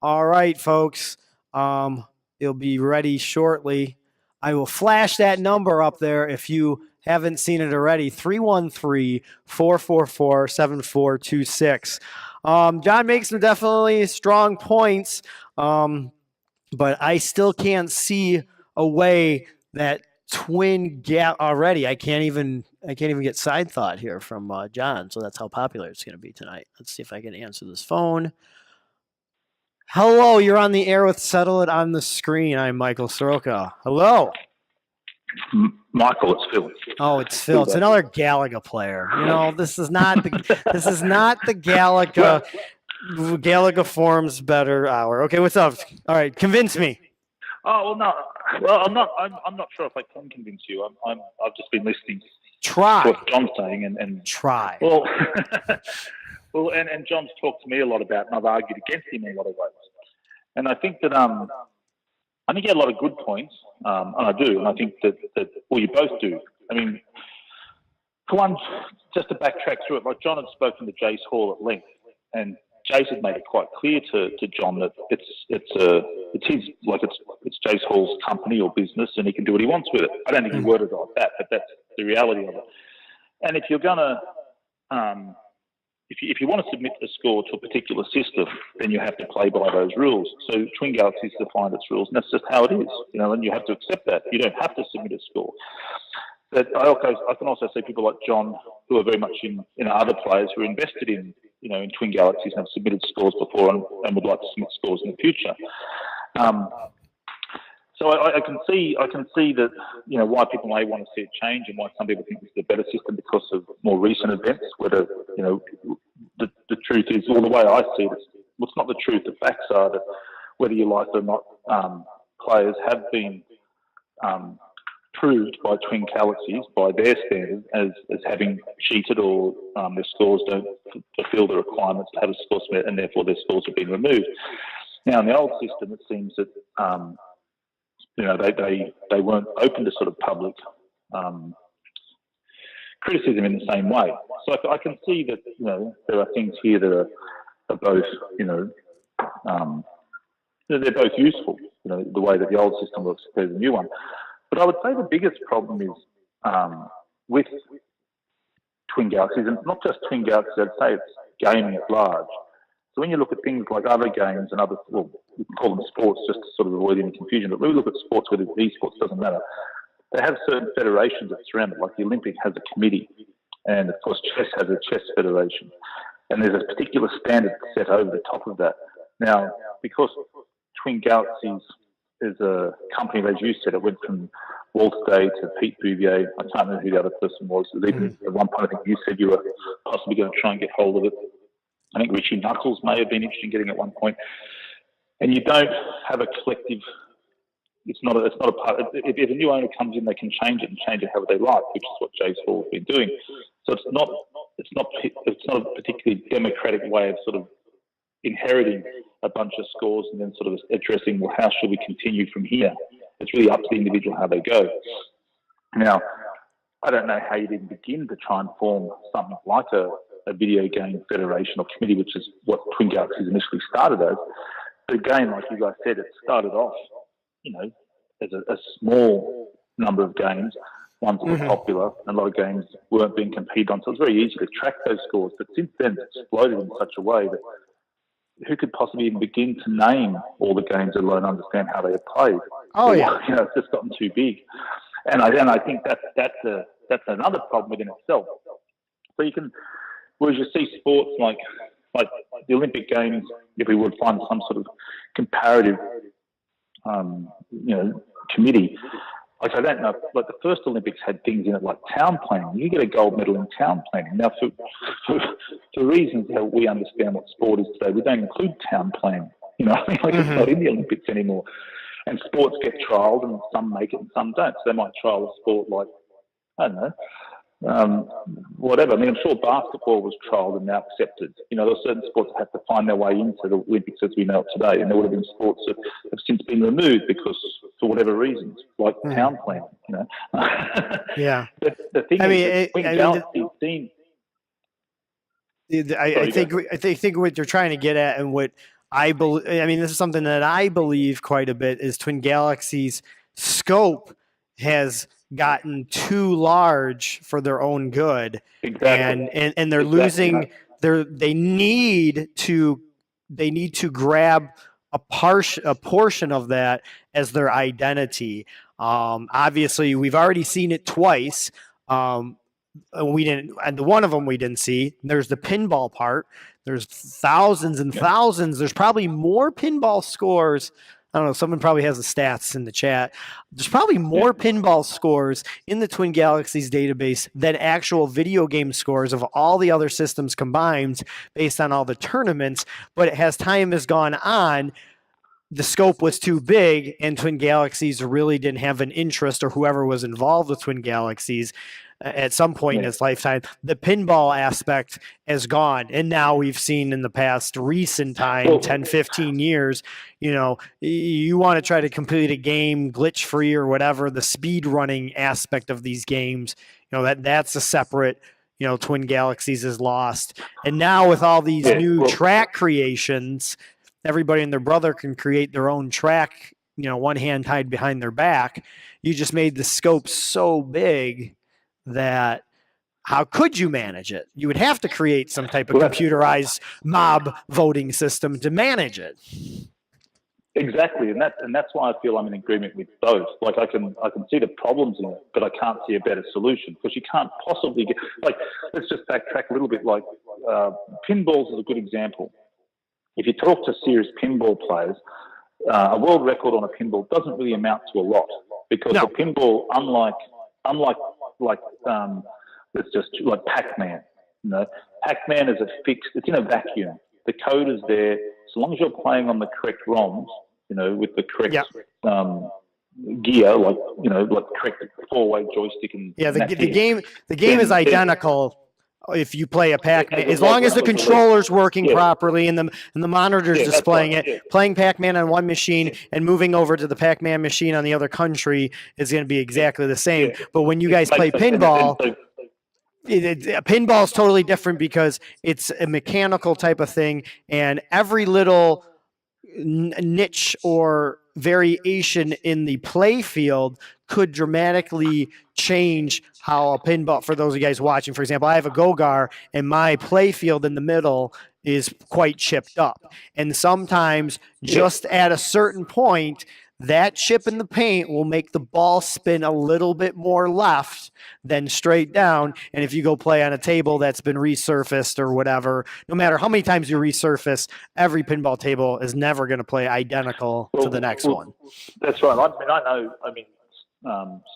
All right, folks. It'll be ready shortly. I will flash that number up there if you haven't seen it already. 313-444-7426. John makes some definitely strong points, but I still can't see a way that Twin Gal already. I can't even get side thought here from John. So that's how popular it's going to be tonight. Let's see if I can answer this phone. Hello, you're on the air with Settle It on the Screen. I'm Michael Soroka. Hello. Michael, it's Phil. Oh, it's Phil. It's another Galaga player. You know, this is not the Galaga. Galaga Forums Better Hour. Okay, what's up? All right, convince me. Oh well, no. Well, I'm not sure if I can convince you. I've just been listening to Try. what John's saying, and Try. well, and John's talked to me a lot about, and I've argued against him in a lot of ways. And I think that I think he had a lot of good points, and I do, and I think that well, you both do. I mean, for one, just to backtrack through it, like John had spoken to Jace Hall at length, and Jace had made it quite clear to John that it's Jace Hall's company or business, and he can do what he wants with it. I don't think he worded it like that, but that's the reality of it. And if you're gonna, if you want to submit a score to a particular system, then you have to play by those rules. So Twin Galaxies defined its rules, and that's just how it is, you know. And you have to accept that. You don't have to submit a score. But I can also see people like John who are very much in other players who are invested in Twin Galaxies and have submitted scores before and would like to submit scores in the future. So I can see that why people may want to see it change and why some people think this is a better system because of more recent events. Whether the truth is, or the way I see it, it's not the truth. The facts are that whether you like it or not, players have been proved by Twin Galaxies, by their standards, as having cheated or their scores don't fulfill the requirements to have a score submit, and therefore their scores have been removed. Now, in the old system, it seems that they weren't open to sort of public criticism in the same way. So I can see that there are things here that are both they're both useful. The way that the old system works compared to the new one. But I would say the biggest problem is with Twin Galaxies, and not just Twin Galaxies, I'd say it's gaming at large. So when you look at things like other games and other, well, we can call them sports just to sort of avoid any confusion, but when we look at sports, whether it's esports, doesn't matter. They have certain federations that surround it, like the Olympic has a committee, and of course chess has a chess federation. And there's a particular standard set over the top of that. Now, because Twin Galaxies is a company, as you said, it went from Walter Day to Pete Bouvier. I can't remember who the other person was. Even at one point, I think you said you were possibly going to try and get hold of it. I think Richie Knuckles may have been interested in getting it at one point. And you don't have a collective. It's not a part. If a new owner comes in, they can change it and change it however they like, which is what Jace Hall has been doing. So it's not a particularly democratic way of sort of inheriting a bunch of scores and then sort of addressing, well, how should we continue from here? It's really up to the individual how they go. Now, I don't know how you'd even begin to try and form something like a video game federation or committee, which is what Twin Galaxies initially started as. But again, like you guys said, it started off, as a small number of games. Ones that were popular, and a lot of games weren't being competed on. So it's very easy to track those scores. But since then, it's exploded in such a way that who could possibly even begin to name all the games, let alone understand how they are played? Oh, yeah. It's just gotten too big. And I think that's another problem within itself. So you can, whereas you see sports like the Olympic Games, if we would find some sort of comparative, committee. Like, I don't know, like the first Olympics had things in it like town planning. You get a gold medal in town planning. Now, for reasons that we understand what sport is today, we don't include town planning. It's not in the Olympics anymore. And sports get trialled, and some make it and some don't. So they might trial a sport like, I don't know, whatever. I mean, I'm sure basketball was trialled and now accepted. There are certain sports that have to find their way into the Olympics as we know it today, and there would have been sports that have since been removed because, for whatever reasons, like town planning. Yeah. The thing I think what they're trying to get at, and what I believe, this is something that I believe quite a bit, is Twin Galaxies' scope has gotten too large for their own good. Exactly. And they're losing they need to grab a portion of that as their identity. Obviously we've already seen it twice. We didn't, and the one of them we didn't see. There's the pinball part. There's thousands and thousands. There's probably more pinball scores. I don't know. Someone probably has the stats in the chat. There's probably more pinball scores in the Twin Galaxies database than actual video game scores of all the other systems combined based on all the tournaments. But as time has gone on, the scope was too big, and Twin Galaxies really didn't have an interest, or whoever was involved with Twin Galaxies at some point in its lifetime. The pinball aspect is gone. And now we've seen in the past recent time, 10, 15 years, you want to try to complete a game glitch free or whatever, the speed running aspect of these games, that's a separate, Twin Galaxies is lost. And now with all these new track creations, everybody and their brother can create their own track, one hand tied behind their back. You just made the scope so big that how could you manage it? You would have to create some type of computerized mob voting system to manage it. Exactly, and that's why I feel I'm in agreement with both. Like I can see the problems in it, but I can't see a better solution, because you can't possibly get, let's just backtrack a little bit. Pinballs is a good example. If you talk to serious pinball players, a world record on a pinball doesn't really amount to a lot, because a pinball, unlike let's just like Pac-Man. Pac-Man is it's in a vacuum. The code is there. So long as you're playing on the correct ROMs, with the correct gear, like correct four-way joystick and Yeah, and the that gear, game is then- identical if you play a Pac-Man, As as long as the well as controller's working Yeah. properly and the monitor's Yeah, that's displaying right, it. yeah. Playing Pac-Man on one machine and moving over to the Pac-Man machine on the other country is going to be exactly the same. Yeah. But when you It guys play makes sense. pinball, And pinball is totally different because it's a mechanical type of thing, and every little niche or variation in the play field could dramatically change how a pinball, for those of you guys watching, for example, I have a Gogar and my play field in the middle is quite chipped up. And sometimes just at a certain point, that chip in the paint will make the ball spin a little bit more left than straight down. And if you go play on a table that's been resurfaced or whatever, no matter how many times you resurface, every pinball table is never going to play identical to the next one. That's right. I mean,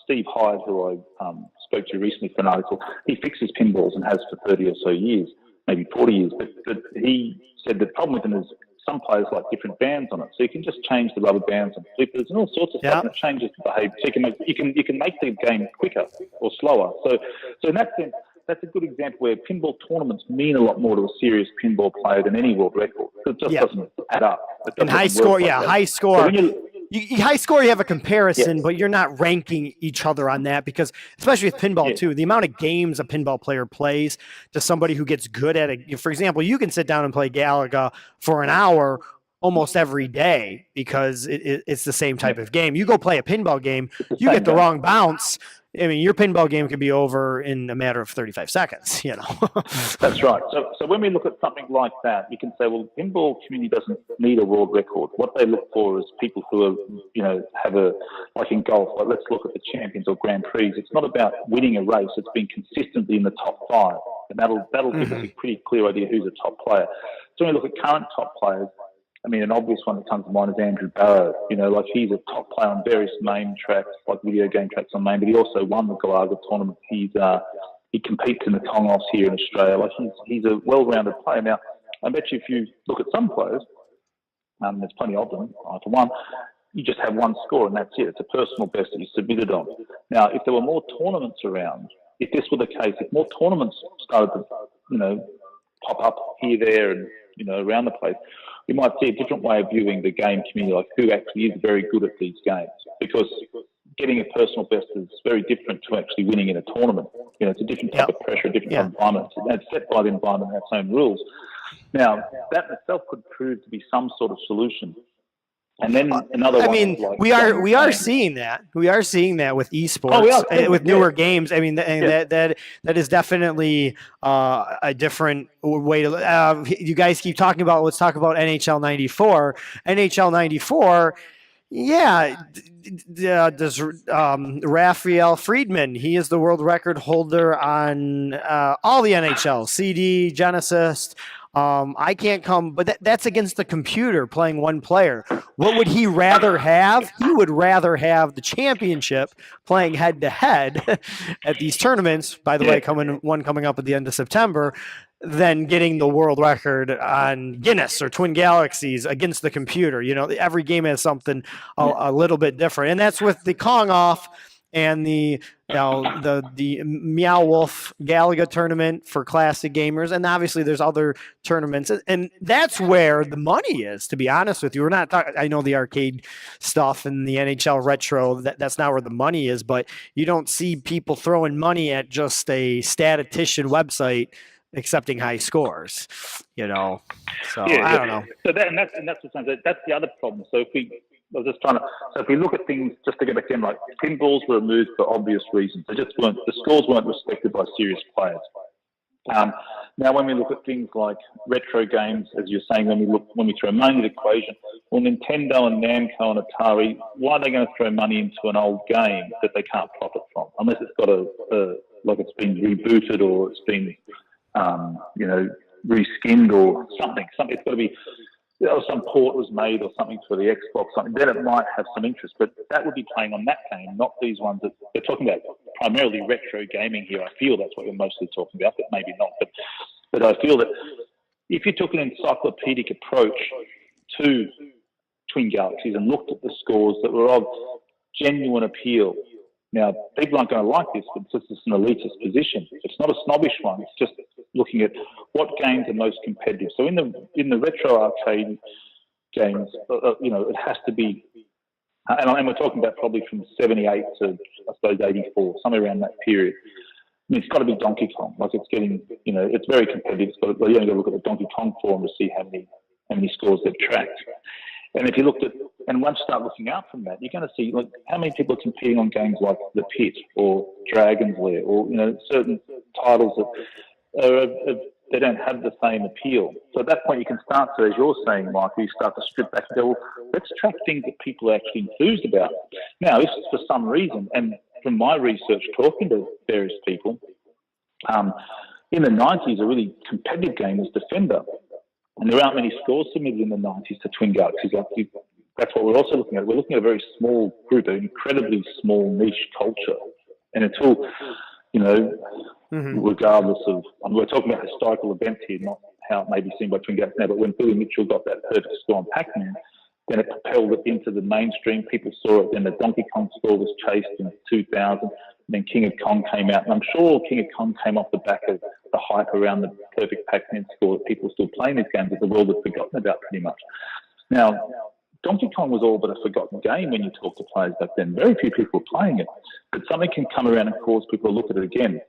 Steve Hyde, who I spoke to recently for an article, he fixes pinballs and has for 30 or so years, maybe 40 years. But he said the problem with them is some players like different bands on it, so you can just change the rubber bands and flippers and all sorts of stuff, and it changes the behaviour. So you can make the game quicker or slower. So in that sense, that's a good example where pinball tournaments mean a lot more to a serious pinball player than any world record. It just doesn't add up. And high score, high score. So high score, you have a comparison, but you're not ranking each other on that because, especially with pinball too, the amount of games a pinball player plays to somebody who gets good at it. For example, you can sit down and play Galaga for an hour almost every day because it's the same type of game. You go play a pinball game, you get the wrong bounce. I mean, your pinball game could be over in a matter of 35 seconds, you know. That's right. So when we look at something like that, you can say, well, the pinball community doesn't need a world record. What they look for is people who are, like in golf, like let's look at the champions or Grand Prix. It's not about winning a race. It's being consistently in the top five. And that'll give us a pretty clear idea who's a top player. So when we look at current top players, I mean, an obvious one that comes to mind is Andrew Barrow. Like he's a top player on various MAME tracks, like video game tracks on MAME, but he also won the Galaga tournament. He competes in the Kong-Offs here in Australia. Like he's a well-rounded player. Now, I bet you if you look at some players, there's plenty of them, for one, you just have one score and that's it. It's a personal best that you submitted on. Now, if there were more tournaments around, if this were the case, if more tournaments started to, pop up here, there, and, around the place, we might see a different way of viewing the game community, like who actually is very good at these games. Because getting a personal best is very different to actually winning in a tournament. It's a different type of pressure, a different type of environment. And it's set by the environment and its own rules. Now, that in itself could prove to be some sort of solution. And then another one. I mean, we are seeing that. We are seeing that with esports, with newer games. I mean, that is definitely a different way to. You guys keep talking about. Let's talk about NHL '94. NHL '94. Yeah, does Raphael Friedman? He is the world record holder on all the NHL, CD, Genesis. I can't come, but that's against the computer playing one player. What would he rather have? He would rather have the championship playing head to head at these tournaments. By the way, coming up at the end of September, than getting the world record on Guinness or Twin Galaxies against the computer. Every game has something a little bit different, and that's with the Kong-Off and the Meow Wolf Galaga tournament for classic gamers. And obviously there's other tournaments, and that's where the money is, to be honest with you. We're not talking, I know the arcade stuff and the NHL retro, that's not where the money is, but you don't see people throwing money at just a statistician website accepting high scores, So I don't know. So that's the other problem. So if we look at things, just to go back to them, like pinballs were removed for obvious reasons. The scores weren't respected by serious players. Now, when we look at things like retro games, as you're saying, when we throw money into the equation, well, Nintendo and Namco and Atari, why are they going to throw money into an old game that they can't profit from? Unless it's got like it's been rebooted or it's been, reskinned or something. It's got to be. Some port was made or something for the Xbox, then it might have some interest, but that would be playing on that game, not these ones that they're talking about. Primarily retro gaming here. I feel that's what you're mostly talking about, but maybe not. But I feel that if you took an encyclopedic approach to Twin Galaxies and looked at the scores that were of genuine appeal. Now, people aren't going to like this, but it's just an elitist position. It's not a snobbish one. It's just looking at what games are most competitive. So in the retro arcade games, it has to be, and we're talking about probably from 78 to, I suppose, 84, somewhere around that period. I mean, it's got to be Donkey Kong. Like, it's getting, it's very competitive. You only got to look at the Donkey Kong forum to see how many scores they've tracked. And if you looked at, and once you start looking out from that, you're going to see like how many people are competing on games like The Pit or Dragon's Lair or certain titles that they don't have the same appeal. So at that point, you can start to, as you're saying, Michael, you start to strip back and go, well, let's track things that people are actually enthused about. Now, if for some reason, and from my research talking to various people, in the 90s, a really competitive game was Defender. And there aren't many scores submitted in the 90s to Twin Galaxies. That's what we're also looking at. We're looking at a very small group, an incredibly small niche culture. And until, regardless of, we're talking about historical events here, not how it may be seen by Twin Galaxies now, but when Billy Mitchell got that perfect score on Pac-Man, then it propelled it into the mainstream. People saw it. Then the Donkey Kong score was chased in 2000. And then King of Kong came out. And I'm sure King of Kong came off the back of the hype around the perfect Pac-Man score. People still playing these games that the world had forgotten about pretty much. Now, Donkey Kong was all but a forgotten game when you talk to players back then. Very few people were playing it. But something can come around and cause people to look at it again,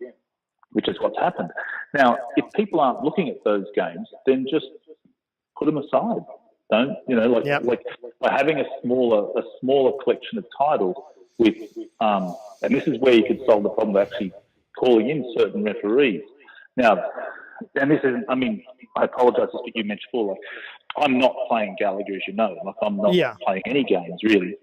which is what's happened. Now, if people aren't looking at those games, then just put them aside. Don't, like by having a smaller collection of titles with, and this is where you could solve the problem of actually calling in certain referees. Now, and this isn't, I apologise for what you mentioned before, like, I'm not playing Galaga, as you know, like I'm not playing any games really.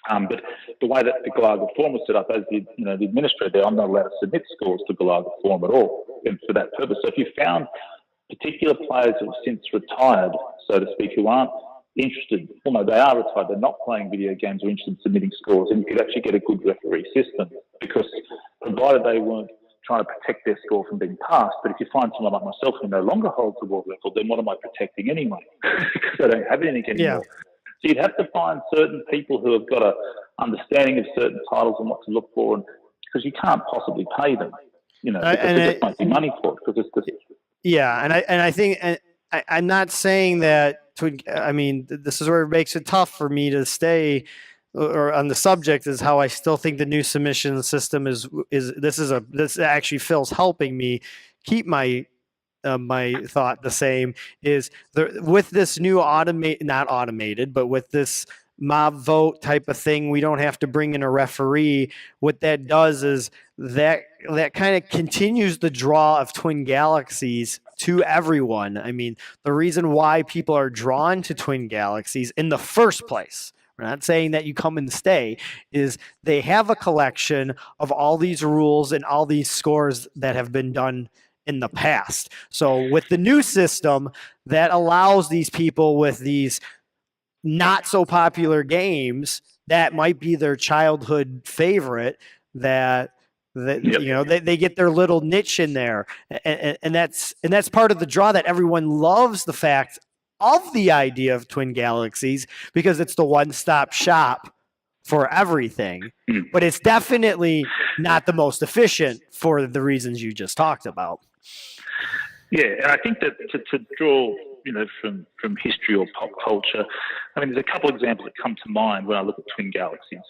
But the way that the Galaga forum was set up, as the administrator there, I'm not allowed to submit scores to Galaga forum at all, and for that purpose. So if you found particular players who have since retired, so to speak, who aren't interested, well, no, they are retired, they're not playing video games or interested in submitting scores, and you could actually get a good referee system, because provided they weren't trying to protect their score from being passed, but if you find someone like myself who no longer holds the world record, then what am I protecting anyway? Because I don't have anything anymore. So you'd have to find certain people who have got an understanding of certain titles and what to look for, and because you can't possibly pay them, because there just won't be money for it, because it's just... Yeah, and I think I'm not saying that. This is where it makes it tough for me to stay or on the subject. Is how I still think the new submission system is. This actually Phil's helping me keep my thought the same. Is there with this new not automated, but with this mob vote type of thing, we don't have to bring in a referee. What that does is that kind of continues the draw of Twin Galaxies to everyone. The reason why people are drawn to Twin Galaxies in the first place, we're not saying that you come and stay, is they have a collection of all these rules and all these scores that have been done in the past. So with the new system, that allows these people with these not so popular games that might be their childhood favorite, that they get their little niche in there, and that's part of the draw, that everyone loves the fact of the idea of Twin Galaxies, because it's the one-stop shop for everything. But it's definitely not the most efficient for the reasons you just talked about. Yeah, and I think that to draw, from history or pop culture, there's a couple of examples that come to mind when I look at Twin Galaxies.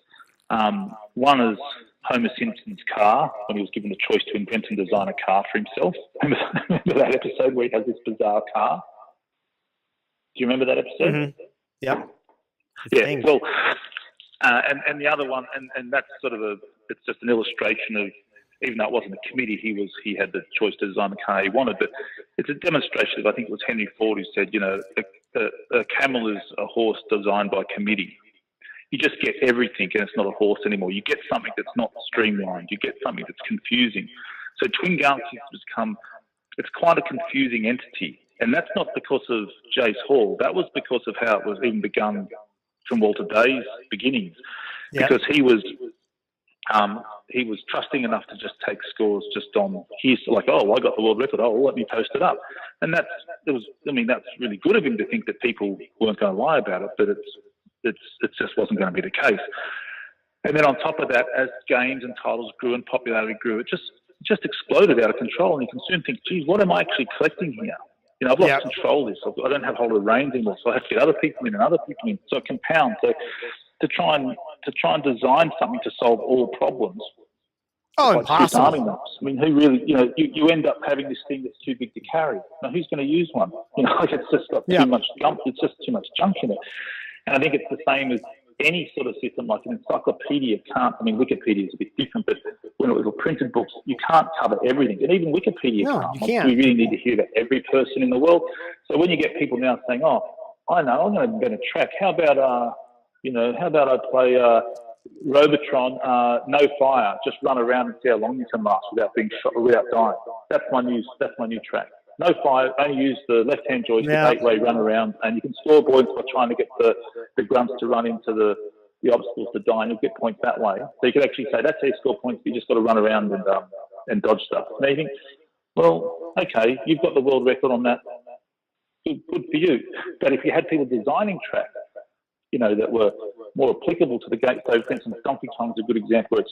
One is Homer Simpson's car, when he was given the choice to invent and design a car for himself. Remember that episode where he has this bizarre car? Do you remember that episode? Mm-hmm. Yep. Yeah. Well, and the other one, and that's sort of it's just an illustration of, even though it wasn't a committee, he had the choice to design the car he wanted, but it's a demonstration of, I think it was Henry Ford who said, a camel is a horse designed by committee. You just get everything, and it's not a horse anymore. You get something that's not streamlined. You get something that's confusing. So Twin Galaxies has become, it's quite a confusing entity. And that's not because of Jace Hall. That was because of how it was even begun from Walter Day's beginnings. Yep. Because he was trusting enough to just take scores just on his, like, oh, I got the world record. Oh, well, let me post it up. And that's really good of him to think that people weren't going to lie about it, but it just wasn't going to be the case. And then on top of that, as games and titles grew and popularity grew, it just exploded out of control. And you can soon think, geez, what am I actually collecting here? You know, I've lost control of this. I don't have hold of the reins anymore, so I have to get other people in and other people in. So it compounds. So to try and design something to solve all problems. Oh, impossible. I mean, who really, you end up having this thing that's too big to carry. Now, who's going to use one? Like it's just got too much junk. It's just too much junk in it. And I think it's the same as any sort of system, like an encyclopedia can't, I mean, Wikipedia is a bit different, but when it was printed books, you can't cover everything. And even Wikipedia can't. You can't. We really need to hear about every person in the world. So when you get people now saying, oh, I know, I'm going to invent a track. How about I play Robotron, no fire, just run around and see how long you can last without being shot, without dying. That's my new track. No fire, only use the left-hand joystick, 8-way run around, and you can score points by trying to get the grunts to run into the obstacles to die, and you'll get points that way. So you could actually say, that's how you score points, but you just got to run around and dodge stuff. And you think, well, okay, you've got the world record on that. Good for you. But if you had people designing tracks, that were more applicable to the game, so for instance, Donkey Kong's a good example where it's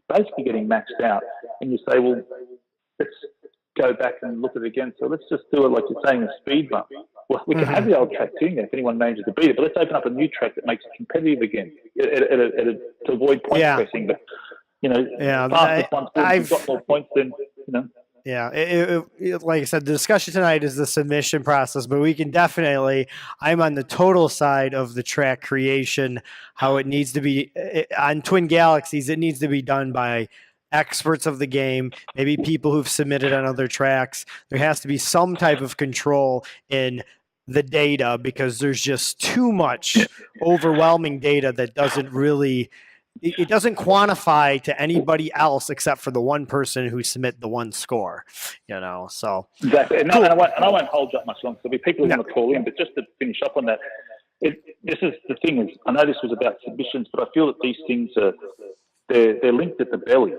basically getting maxed out, and you say, well, let's go back and look at it again. So let's just do it like you're saying, a speed bump. Well, we can have the old track doing that if anyone manages to beat it, but let's open up a new track that makes it competitive again to avoid point pressing. But fastest one's good. You've got more points than Yeah, like I said, the discussion tonight is the submission process, but we can definitely, I'm on the total side of the track creation, how it needs to be on Twin Galaxies. It needs to be done by experts of the game, maybe people who've submitted on other tracks. There has to be some type of control in the data because there's just too much overwhelming data that doesn't really, it doesn't quantify to anybody else except for the one person who submit the one score, so. Exactly. And I won't hold you up much longer. There'll be people who want to call in, but just to finish up on that, this is the thing is, I know this was about submissions, but I feel that these things they're linked at the belly.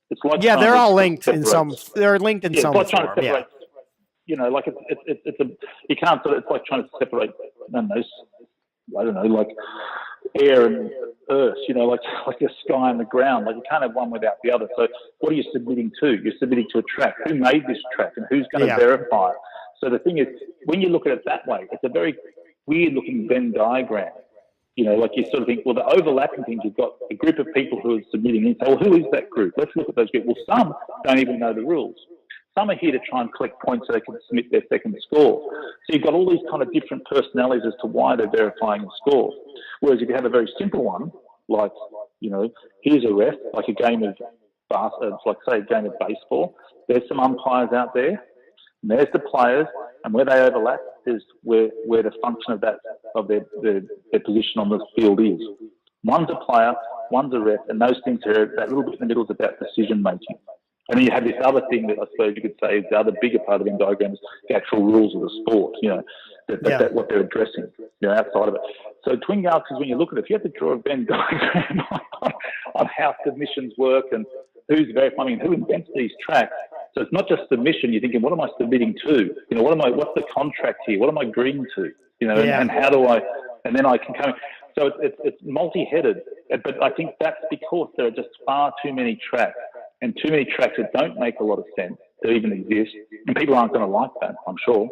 It's like they're all linked in some. They're linked in some it's like form. Trying to separate, like you can't sort of. It's like trying to separate. I don't know, like air and earth. Like the sky and the ground. Like you can't have one without the other. So what are you submitting to? You're submitting to a track. Who made this track and who's going to verify it? So the thing is, when you look at it that way, it's a very weird-looking Venn diagram. Like you sort of think, well, the overlapping things, you've got a group of people who are submitting in. So, well, who is that group? Let's look at those groups. Well, some don't even know the rules. Some are here to try and collect points so they can submit their second score. So you've got all these kind of different personalities as to why they're verifying the score. Whereas if you have a very simple one, like, here's a ref, like a game of say a game of baseball. There's some umpires out there, and there's the players, and where they overlap is where the function of their position on the field is. One's a player, one's a ref, and those things are that little bit in the middle is about decision making. And then you have this other thing that I suppose you could say is the other bigger part of the Venn diagram is the actual rules of the sport. That what they're addressing. Outside of it. So Twin Galaxies, when you look at it, if you have to draw a Venn diagram on how submissions work and who's verifying, who invents these tracks. So it's not just submission. You're thinking, what am I submitting to? What's the contract here? What am I agreeing to? And how do I? And then I can come. So it's multi-headed. But I think that's because there are just far too many tracks and too many tracks that don't make a lot of sense to even exist. And people aren't going to like that, I'm sure.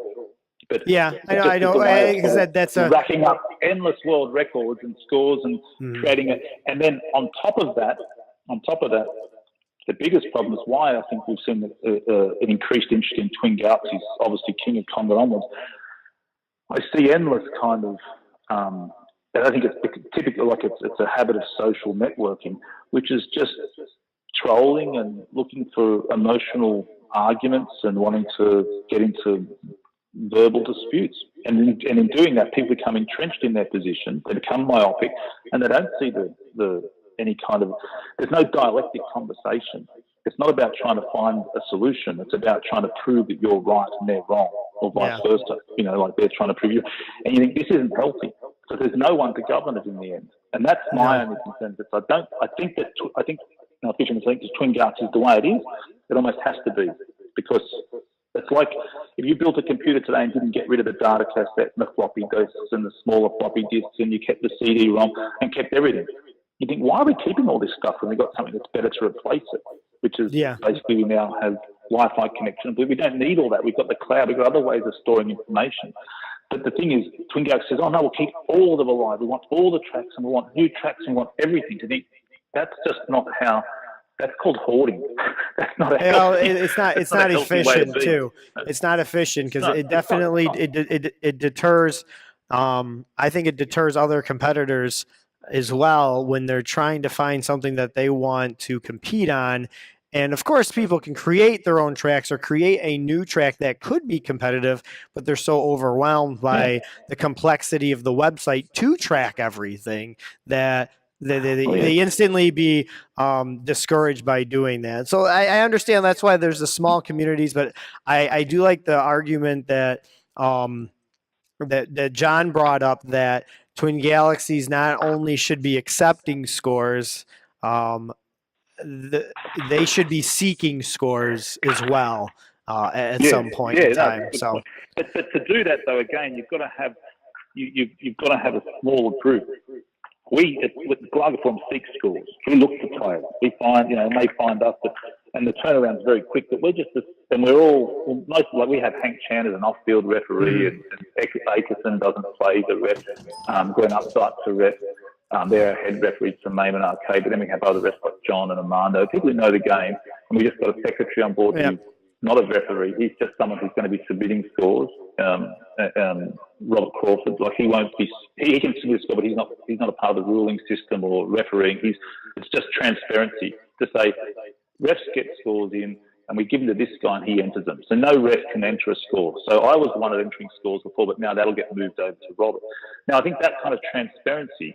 But I know. Because that's racking up endless world records and scores and creating it. And then on top of that, the biggest problem is why I think we've seen an increased interest in Twin Galaxies, obviously King of Kong onwards. I see endless kind of, and I think it's typically like it's a habit of social networking, which is just trolling and looking for emotional arguments and wanting to get into verbal disputes. And in doing that, people become entrenched in their position, they become myopic, and they don't see any kind of, there's no dialectic conversation. It's not about trying to find a solution. It's about trying to prove that you're right and they're wrong, or vice versa. Like they're trying to prove you. And you think this isn't healthy. So there's no one to govern it in the end. And that's my only concern. I think Twin Galaxies is the way it is. It almost has to be, because it's like if you built a computer today and didn't get rid of the data cassette and the floppy disks and the smaller floppy disks, and you kept the CD-ROM and kept everything. you think, why are we keeping all this stuff when we've got something that's better to replace it? Which is basically we now have Wi-Fi connection. But we don't need all that. We've got the cloud. We've got other ways of storing information. But the thing is, Twin Galaxy says, oh, no, we'll keep all of them alive. We want all the tracks, and we want new tracks, and we want everything to be. That's just not how. That's called hoarding. That's not. It's not efficient too. It's not efficient because it definitely it deters. I think it deters other competitors as well when they're trying to find something that they want to compete on. And of course, people can create their own tracks or create a new track that could be competitive, but they're so overwhelmed by the complexity of the website to track everything that they instantly be discouraged by doing that. So I understand that's why there's the small communities, but I do like the argument that that John brought up, that Twin Galaxies not only should be accepting scores, they should be seeking scores as well at some point in time. So, but to do that though, again, you've got to have you've got to have a smaller group. We with Gallagher Forum seek scores. We look for players. We find, they find us, and the turnaround's very quick. But we're just, and we're all most like we have Hank Chan as an off-field referee, and Akerson doesn't play the ref. Glenn Upsight's a ref. They're our head referees from Mayman Arcade, but then we have other refs like John and Armando, people who know the game, and we just got a secretary on board who's not a referee. He's just someone who's going to be submitting scores. Robert Crawford, like he can submit a score, but he's not a part of the ruling system or refereeing. It's just transparency to say refs get scores in, and we give them to this guy and he enters them. So no ref can enter a score. So I was one of entering scores before, but now that'll get moved over to Robert. Now I think that kind of transparency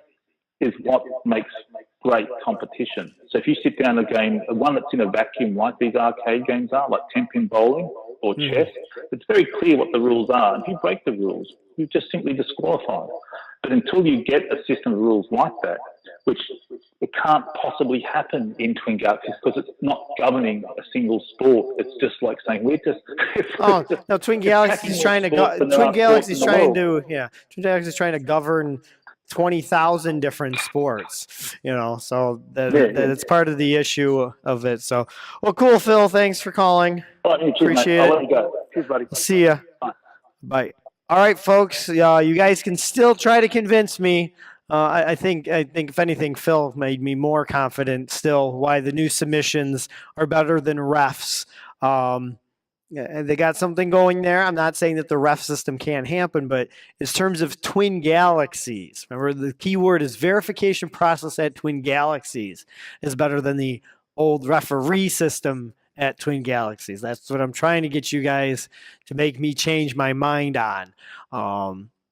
is what makes great competition. So if you sit down a game, one that's in a vacuum like these arcade games are, like 10-pin bowling or chess, it's very clear what the rules are. If you break the rules, you just simply disqualify. But until you get a system of rules like that, which it can't possibly happen in Twin Galaxies because it's not governing a single sport. It's just like saying we're just. Twin Galaxies is trying to trying to govern 20,000 different sports, so that's part of the issue of it. So, well, cool, Phil. Thanks for calling. Appreciate it. I'll let you go. Cheers, buddy. See ya. Bye. All right, folks. You guys can still try to convince me. I think if anything, Phil made me more confident still why the new submissions are better than refs. They got something going there. I'm not saying that the ref system can't happen, but in terms of Twin Galaxies, remember the key word is verification process at Twin Galaxies is better than the old referee system at Twin Galaxies. That's what I'm trying to get you guys to make me change my mind on.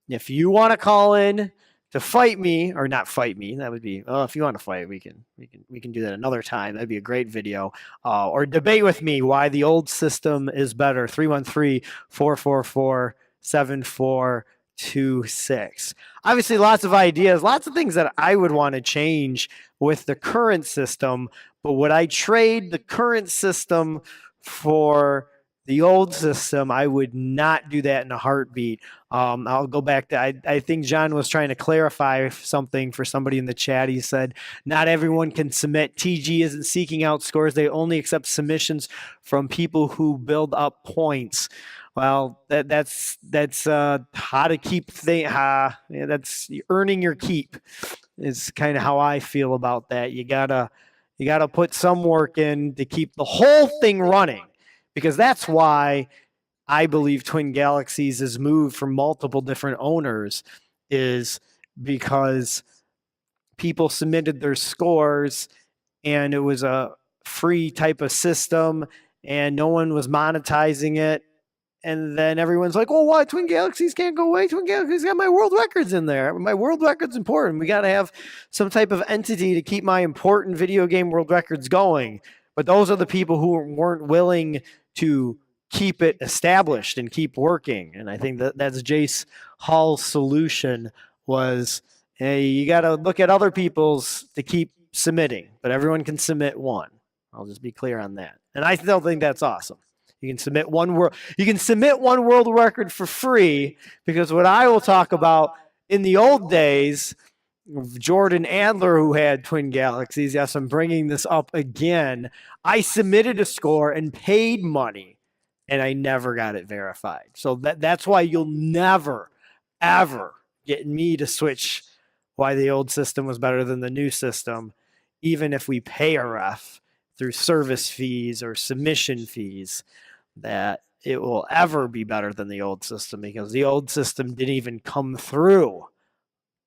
If you want to call in to fight me, or not fight me, that would be, if you want to fight, we can do that another time. That'd be a great video. Or debate with me why the old system is better. 313-444-7426. Obviously, lots of ideas, lots of things that I would want to change with the current system. But would I trade the current system for the old system? I would not do that in a heartbeat. I'll go back to, I think John was trying to clarify something for somebody in the chat. He said, not everyone can submit. TG isn't seeking out scores. They only accept submissions from people who build up points. Well, that's how to keep things. That's earning your keep is kind of how I feel about that. You gotta put some work in to keep the whole thing running. Because that's why I believe Twin Galaxies has moved from multiple different owners, is because people submitted their scores and it was a free type of system and no one was monetizing it. And then everyone's like, oh, why Twin Galaxies can't go away? Twin Galaxies got my world records in there. My world record's important. We got to have some type of entity to keep my important video game world records going. But those are the people who weren't willing to keep it established and keep working. And I think that's Jace Hall's solution was, hey, you got to look at other people's to keep submitting, but everyone can submit one. I'll just be clear on that. And I still think that's awesome. You can submit one world record for free, because what I will talk about in the old days Jordan Adler, who had Twin Galaxies. Yes, I'm bringing this up again. I submitted a score and paid money, and I never got it verified. So that's why you'll never, ever get me to switch why the old system was better than the new system, even if we pay a ref through service fees or submission fees, that it will ever be better than the old system, because the old system didn't even come through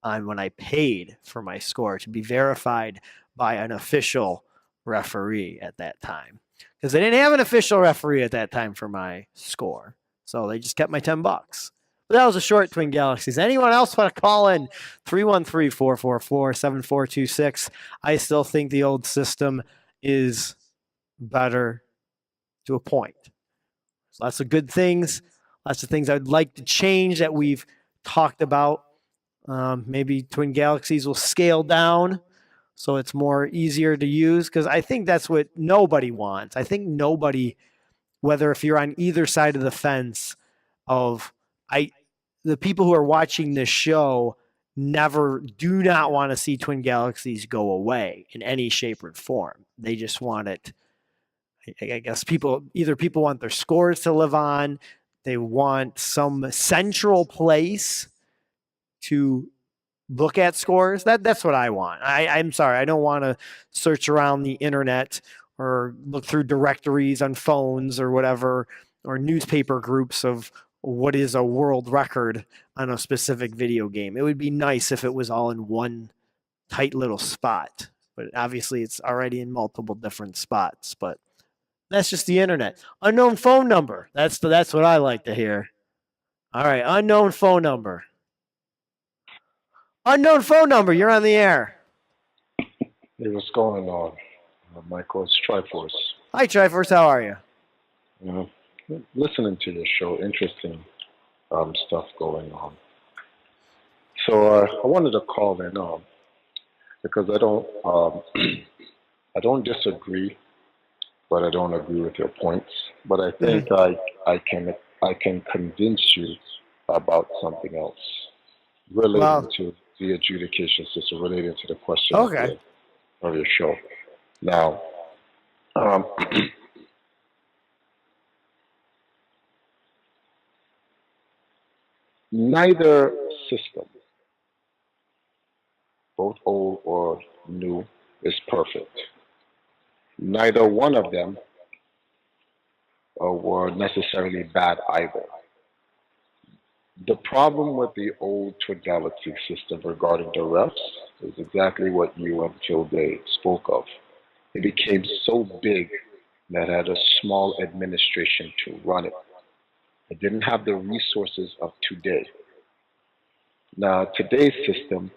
on when I paid for my score to be verified by an official referee at that time, because they didn't have an official referee at that time for my score. So they just kept my $10. But that was a short Twin Galaxies. Anyone else want to call in? 313-444-7426. I still think the old system is better to a point. Lots of good things, lots of things I'd like to change that we've talked about. Maybe Twin Galaxies will scale down so it's more easier to use, because I think that's what nobody wants. I think nobody, whether if you're on either side of the fence of the people who are watching this show do not want to see Twin Galaxies go away in any shape or form. They just want it. I guess people want their scores to live on. They want some central place to look at scores. That's what I want. I'm sorry, I don't want to search around the internet or look through directories on phones or whatever, or newspaper groups of what is a world record on a specific video game. It would be nice if it was all in one tight little spot, but obviously it's already in multiple different spots. But that's just the internet. Unknown phone number. That's what I like to hear. All right, unknown phone number. Unknown phone number, you're on the air. Hey, what's going on? Michael, it's Triforce. Hi, Triforce, how are you? Listening to your show, interesting stuff going on. So I wanted to call in because I don't disagree, but I don't agree with your points. But I think I can convince you about something else relating to the adjudication system, relating to the question of your show. Now, neither system, both old or new, is perfect. Neither one of them were necessarily bad either. The problem with the old Twin Galaxy system regarding the refs is exactly what you and Tilde spoke of. It became so big that it had a small administration to run it. It didn't have the resources of today. Now, today's system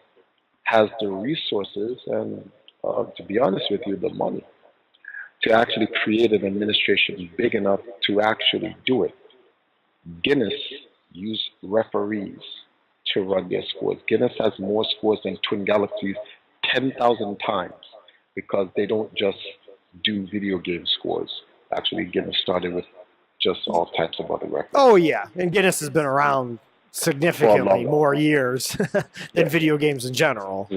has the resources and, to be honest with you, the money to actually create an administration big enough to actually do it. Guinness used referees to run their scores. Guinness has more scores than Twin Galaxies 10,000 times, because they don't just do video game scores. Actually, Guinness started with just all types of other records. Oh, yeah. And Guinness has been around significantly more years than video games in general.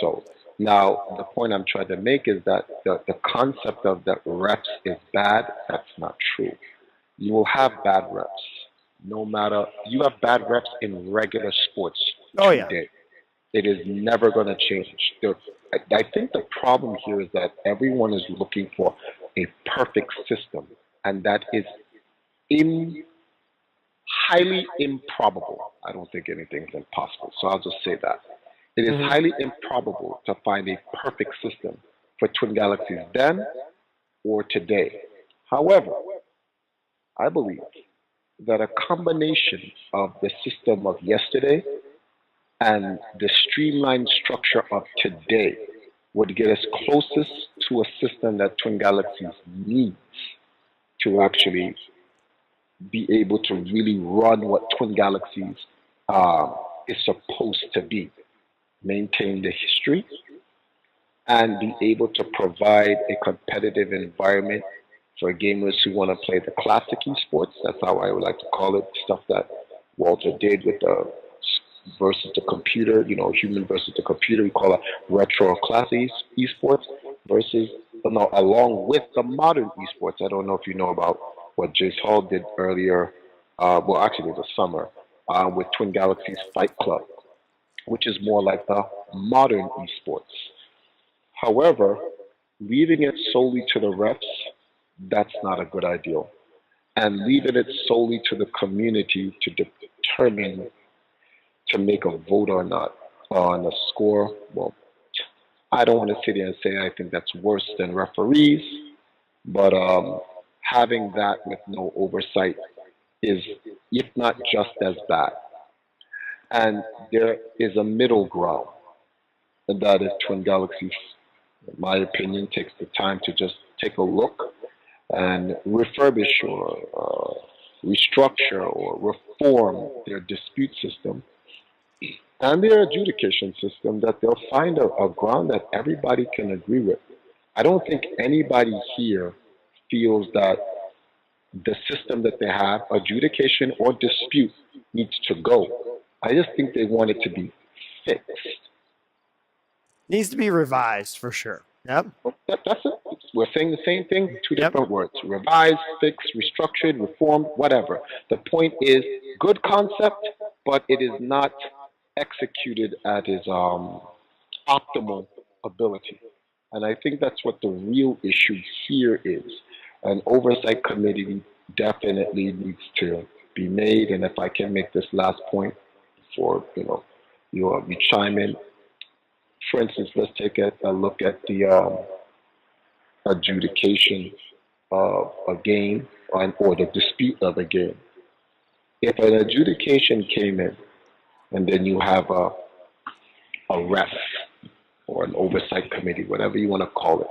So now the point I'm trying to make is that the concept of that reps is bad, that's not true. You will have bad reps. No matter, you have bad reps in regular sports today. It is never going to change. I think the problem here is that everyone is looking for a perfect system, and that is highly improbable. I don't think anything's impossible, so I'll just say that. It is highly improbable to find a perfect system for Twin Galaxies then or today. However, I believe that a combination of the system of yesterday and the streamlined structure of today would get us closest to a system that Twin Galaxies needs to actually be able to really run what Twin Galaxies is supposed to be. Maintain the history and be able to provide a competitive environment for gamers who want to play the classic esports. That's how I would like to call it, stuff that Walter did with the versus the computer, human versus the computer. We call it retro classic esports versus, no, along with the modern esports. I don't know if you know about what Jace Hall did earlier. Well, actually, it was summer with Twin Galaxies Fight Club, which is more like the modern esports. However, leaving it solely to the refs, that's not a good idea. And leaving it solely to the community to determine to make a vote or not on a score, well, I don't want to sit here and say I think that's worse than referees, but having that with no oversight is, if not just as bad. And there is a middle ground, and that is Twin Galaxies, in my opinion, takes the time to just take a look and refurbish or restructure or reform their dispute system and their adjudication system, that they'll find a ground that everybody can agree with. I don't think anybody here feels that the system that they have, adjudication or dispute, needs to go. I just think they want it to be fixed. Needs to be revised for sure. Yep. That's it. We're saying the same thing, two Yep. different words. Revised, fixed, restructured, reformed, whatever. The point is, good concept, but it is not executed at its optimal ability. And I think that's what the real issue here is. An oversight committee definitely needs to be made. And if I can make this last point before you chime in. For instance, let's take a look at the adjudication of a game or the dispute of a game. If an adjudication came in and then you have a ref or an oversight committee, whatever you want to call it,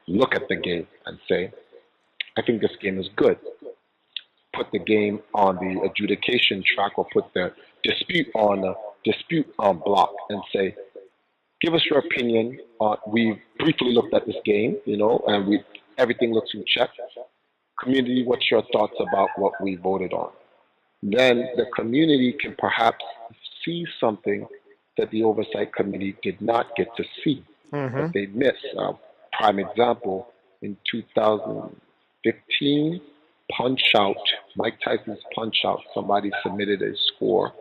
look at the game and say, I think this game is good. Put the game on the adjudication track or put the dispute on the dispute block and say, give us your opinion. We briefly looked at this game, and everything looks in check. Community, what's your thoughts about what we voted on? Then the community can perhaps see something that the oversight committee did not get to see, that they missed. Prime example, in 2015, Punch-Out, Mike Tyson's Punch-Out, somebody submitted a score,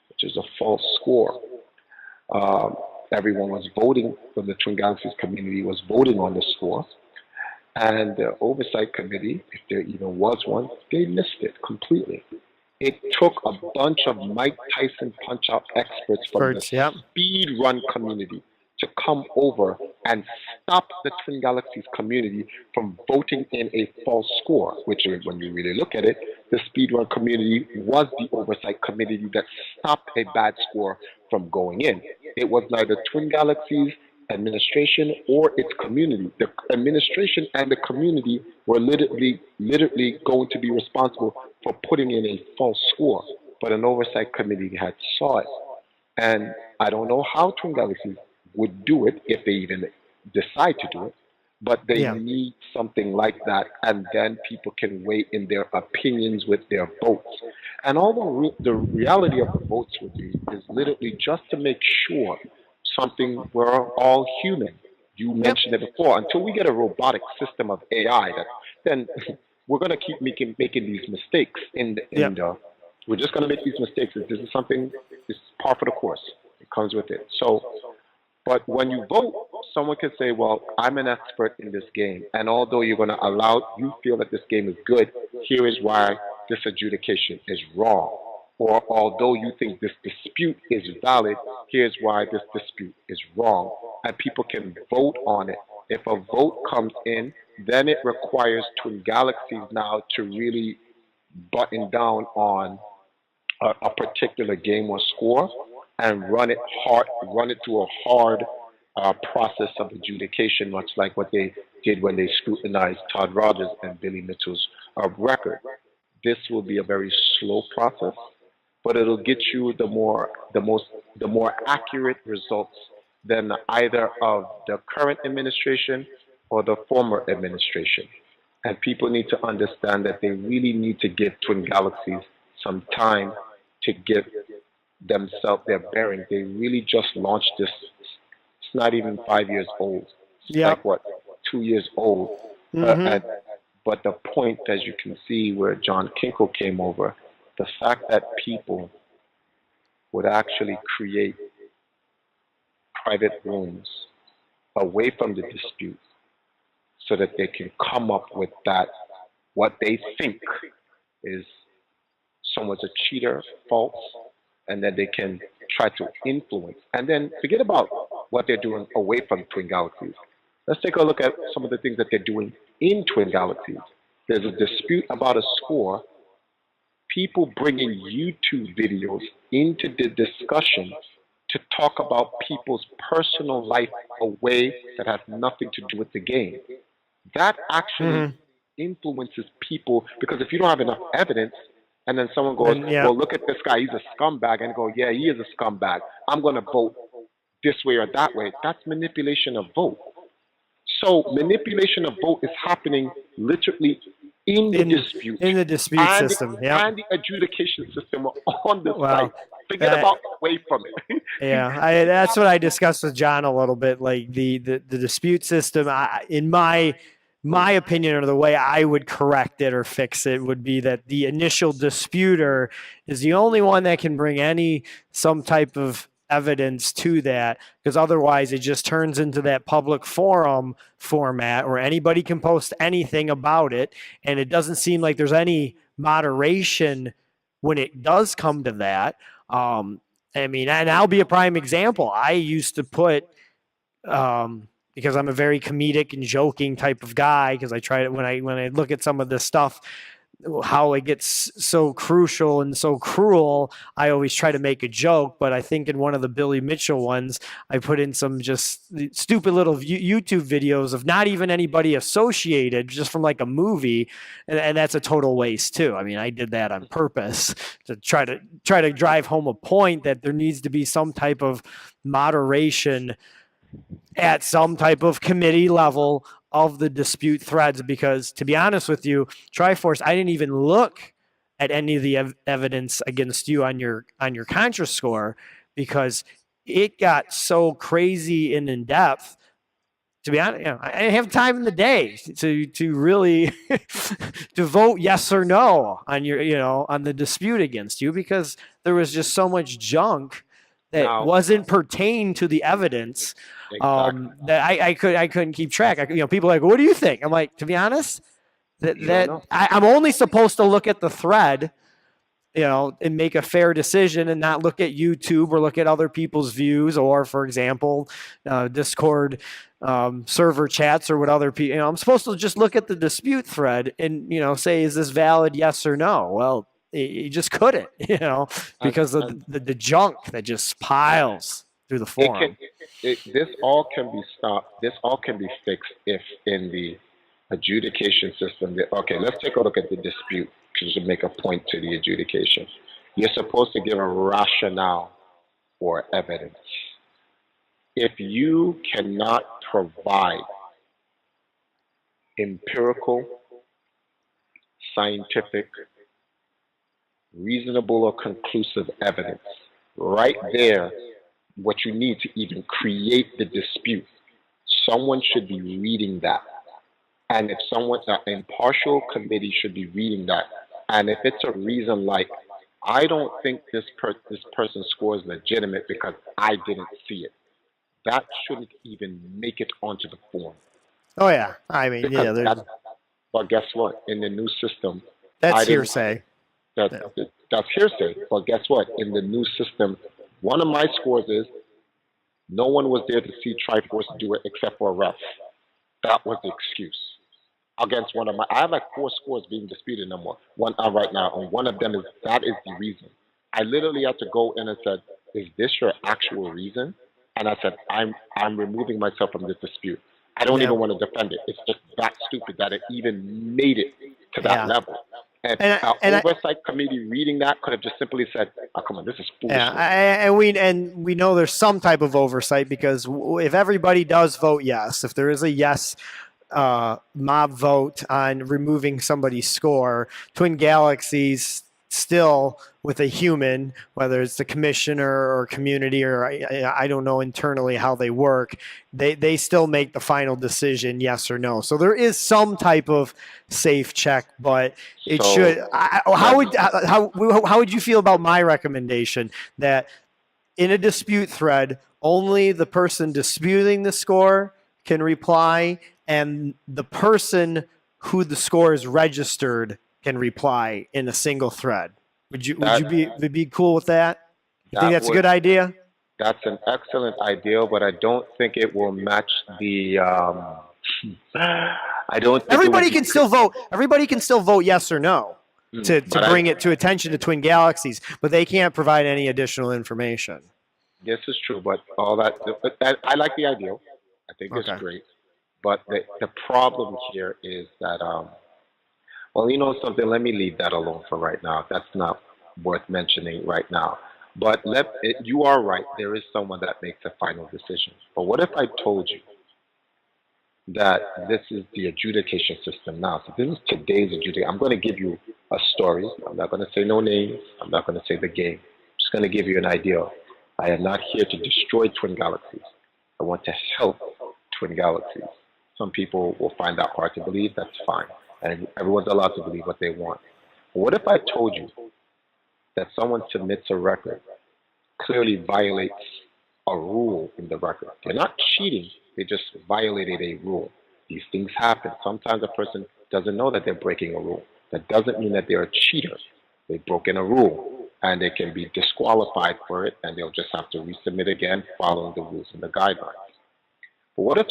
which is a false score. Everyone was voting from the Twin Galaxies community was voting on the score. And the oversight committee, if there even was one, they missed it completely. It took a bunch of Mike Tyson Punch-Out experts from the speed run community to come over and stop the Twin Galaxies community from voting in a false score, which when you really look at it, the speedrun community was the oversight committee that stopped a bad score from going in. It was neither Twin Galaxies administration or its community. The administration and the community were literally going to be responsible for putting in a false score, but an oversight committee had saw it. And I don't know how Twin Galaxies would do it if they even decide to do it, but they need something like that, and then people can weigh in their opinions with their votes. And all the reality of the votes would be is literally just to make sure we're all human. You mentioned it before. Until we get a robotic system of AI, then we're going to keep making these mistakes. We're just going to make these mistakes. This is something. It's par for the course. It comes with it. But when you vote, someone can say, well, I'm an expert in this game, and although you're going to you feel that this game is good, here is why this adjudication is wrong. Or although you think this dispute is valid, here's why this dispute is wrong. And people can vote on it. If a vote comes in, then it requires Twin Galaxies now to really button down on a particular game or score and run it through a hard process of adjudication, much like what they did when they scrutinized Todd Rogers and Billy Mitchell's record. This will be a very slow process, but it'll get you the more accurate results than either of the current administration or the former administration. And people need to understand that they really need to give Twin Galaxies some time to get themselves, their bearing. They really just launched this. It's not even 5 years old. It's Yep. like what, 2 years old. Mhm. But the point, as you can see, where John Kinkle came over, the fact that people would actually create private rooms away from the dispute so that they can come up with that, what they think is someone's a cheater, false, and then they can try to influence. And then forget about what they're doing away from Twin Galaxies. Let's take a look at some of the things that they're doing in Twin Galaxies. There's a dispute about a score. People bringing YouTube videos into the discussion to talk about people's personal life away that has nothing to do with the game. That actually influences people, because if you don't have enough evidence, and then someone goes, And, yeah. well, look at this guy, he's a scumbag, and go, yeah, he is a scumbag. I'm going to vote this way or that way. That's manipulation of vote. So manipulation of vote is happening literally in the dispute. In the dispute and system, the, yeah. and the adjudication system on the Wow. site. Forget about away from it. Yeah, that's what I discussed with John a little bit. Like the dispute system, in my opinion, or the way I would correct it or fix it, would be that the initial disputer is the only one that can bring some type of evidence to that, because otherwise it just turns into that public forum format where anybody can post anything about it, and it doesn't seem like there's any moderation when it does come to that. I mean, and I'll be a prime example. I used to put, because I'm a very comedic and joking type of guy, because I try to, when I look at some of this stuff, how it gets so crucial and so cruel, I always try to make a joke. But I think in one of the Billy Mitchell ones, I put in some just stupid little YouTube videos of not even anybody associated, just from like a movie, and that's a total waste too. I mean, I did that on purpose to try to drive home a point that there needs to be some type of moderation at some type of committee level of the dispute threads, because to be honest with you, Triforce, I didn't even look at any of the evidence against you on your Contra score, because it got so crazy and in depth. To be honest, I didn't have time in the day to really to vote yes or no on on the dispute against you, because there was just so much junk that wasn't pertained to the evidence. Exactly. That I couldn't keep track. People are like, what do you think? I'm like, to be honest, I'm only supposed to look at the thread, and make a fair decision, and not look at YouTube or look at other people's views, or, for example, Discord server chats, or what other people. I'm supposed to just look at the dispute thread and say, is this valid? Yes or no? Well, you just couldn't, because of the junk that just piles through the forum. This all can be stopped. This all can be fixed if in the adjudication system. Okay, let's take a look at the dispute, because you make a point to the adjudication. You're supposed to give a rationale or evidence. If you cannot provide empirical, scientific, reasonable, or conclusive evidence, right there, what you need to even create the dispute, someone should be reading that. And if an impartial committee should be reading that, and if it's a reason like, I don't think this person's score is legitimate because I didn't see it, that shouldn't even make it onto the form. Oh yeah, I mean, but guess what? In the new system, that's hearsay. That's hearsay. But guess what? In the new system, one of my scores is no one was there to see Triforce do it except for a ref. That was the excuse. Against one of I have like 4 scores being disputed no more. One right now, and one of them is that is the reason. I literally had to go in and said, "Is this your actual reason?" And I said, "I'm removing myself from this dispute. I don't even want to defend it. It's just that stupid that it even made it to that level." And an oversight committee reading that could have just simply said, "Oh, come on, this is foolish." Yeah, and we know there's some type of oversight, because if everybody does vote yes, if there is a yes mob vote on removing somebody's score, Twin Galaxies still with a human, whether it's the commissioner or community or I don't know internally how they work, they still make the final decision, yes or no. So there is some type of safe check, but it So, should. How would you feel about my recommendation that in a dispute thread, only the person disputing the score can reply, and the person who the score is registered can reply in a single thread? Would you be cool with that? You think that's a good idea? That's an excellent idea, but I don't think it will match the. I don't. Think Everybody can still vote. Everybody can still vote yes or no to bring it to attention to Twin Galaxies, but they can't provide any additional information. This is true, but all that. But I like the idea. I think it's great, but the problem here is that. Well, you know something. Let me leave that alone for right now. That's not worth mentioning right now. But you are right. There is someone that makes a final decision. But what if I told you that this is the adjudication system now? So this is today's adjudication. I'm going to give you a story. I'm not going to say no names. I'm not going to say the game. I'm just going to give you an idea. I am not here to destroy Twin Galaxies. I want to help Twin Galaxies. Some people will find that hard to believe. That's fine. And everyone's allowed to believe what they want. But what if I told you that someone submits a record, clearly violates a rule in the record? They're not cheating, they just violated a rule. These things happen. Sometimes a person doesn't know that they're breaking a rule. That doesn't mean that they're a cheater. They've broken a rule, and they can be disqualified for it, and they'll just have to resubmit again following the rules and the guidelines. But what if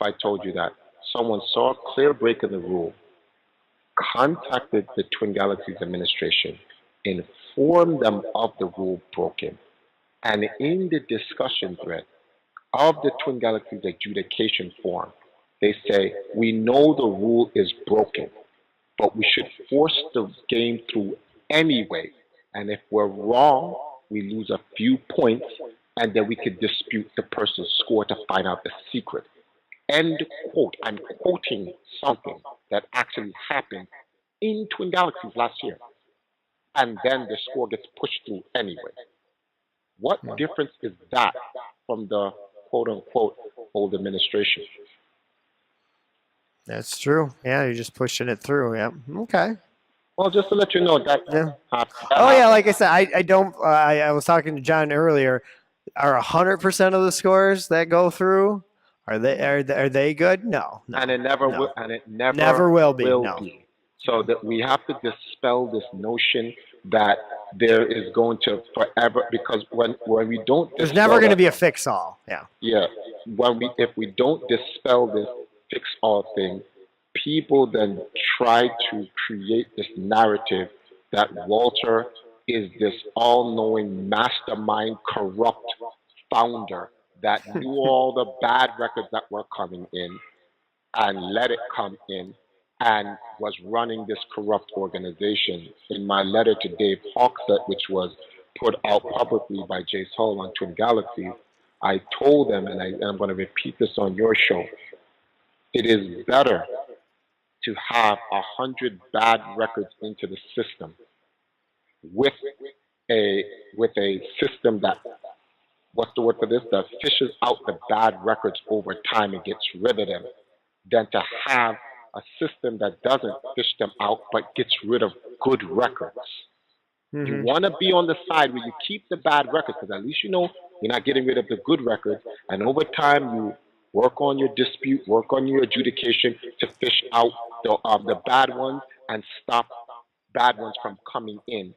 I told you that someone saw a clear break in the rule, contacted the Twin Galaxies administration, informed them of the rule broken, and in the discussion thread of the Twin Galaxies adjudication form, they say, we know the rule is broken, but we should force the game through anyway. And if we're wrong, we lose a few points, and then we could dispute the person's score to find out the secret. End quote. I'm quoting something that actually happened in Twin Galaxies last year. And then the score gets pushed through anyway. What difference is that from the quote unquote old administration? That's true. Yeah, you're just pushing it through. Yeah. Okay. Well, just to let you know that. Yeah. Yeah, like I said, I don't. I was talking to John earlier. Are 100% of the scores that go through? Are they good? No. And it never no. will. And it never will be. So that we have to dispel this notion that there is going to forever, because when we don't, there's never going to be a fix all. Yeah. Yeah. If we don't dispel this fix all thing, people then try to create this narrative that Walter is this all-knowing mastermind, corrupt founder that knew all the bad records that were coming in and let it come in and was running this corrupt organization. In my letter to Dave Hawksett, which was put out publicly by Jace Hull on Twin Galaxies, I told them, and I'm going to repeat this on your show, it is better to have 100 bad records into the system with a system that, what's the word for this, that fishes out the bad records over time and gets rid of them, than to have a system that doesn't fish them out but gets rid of good records. Mm-hmm. You want to be on the side where you keep the bad records, because at least you know you're not getting rid of the good records, and over time you work on your dispute, work on your adjudication to fish out the bad ones and stop bad ones from coming in,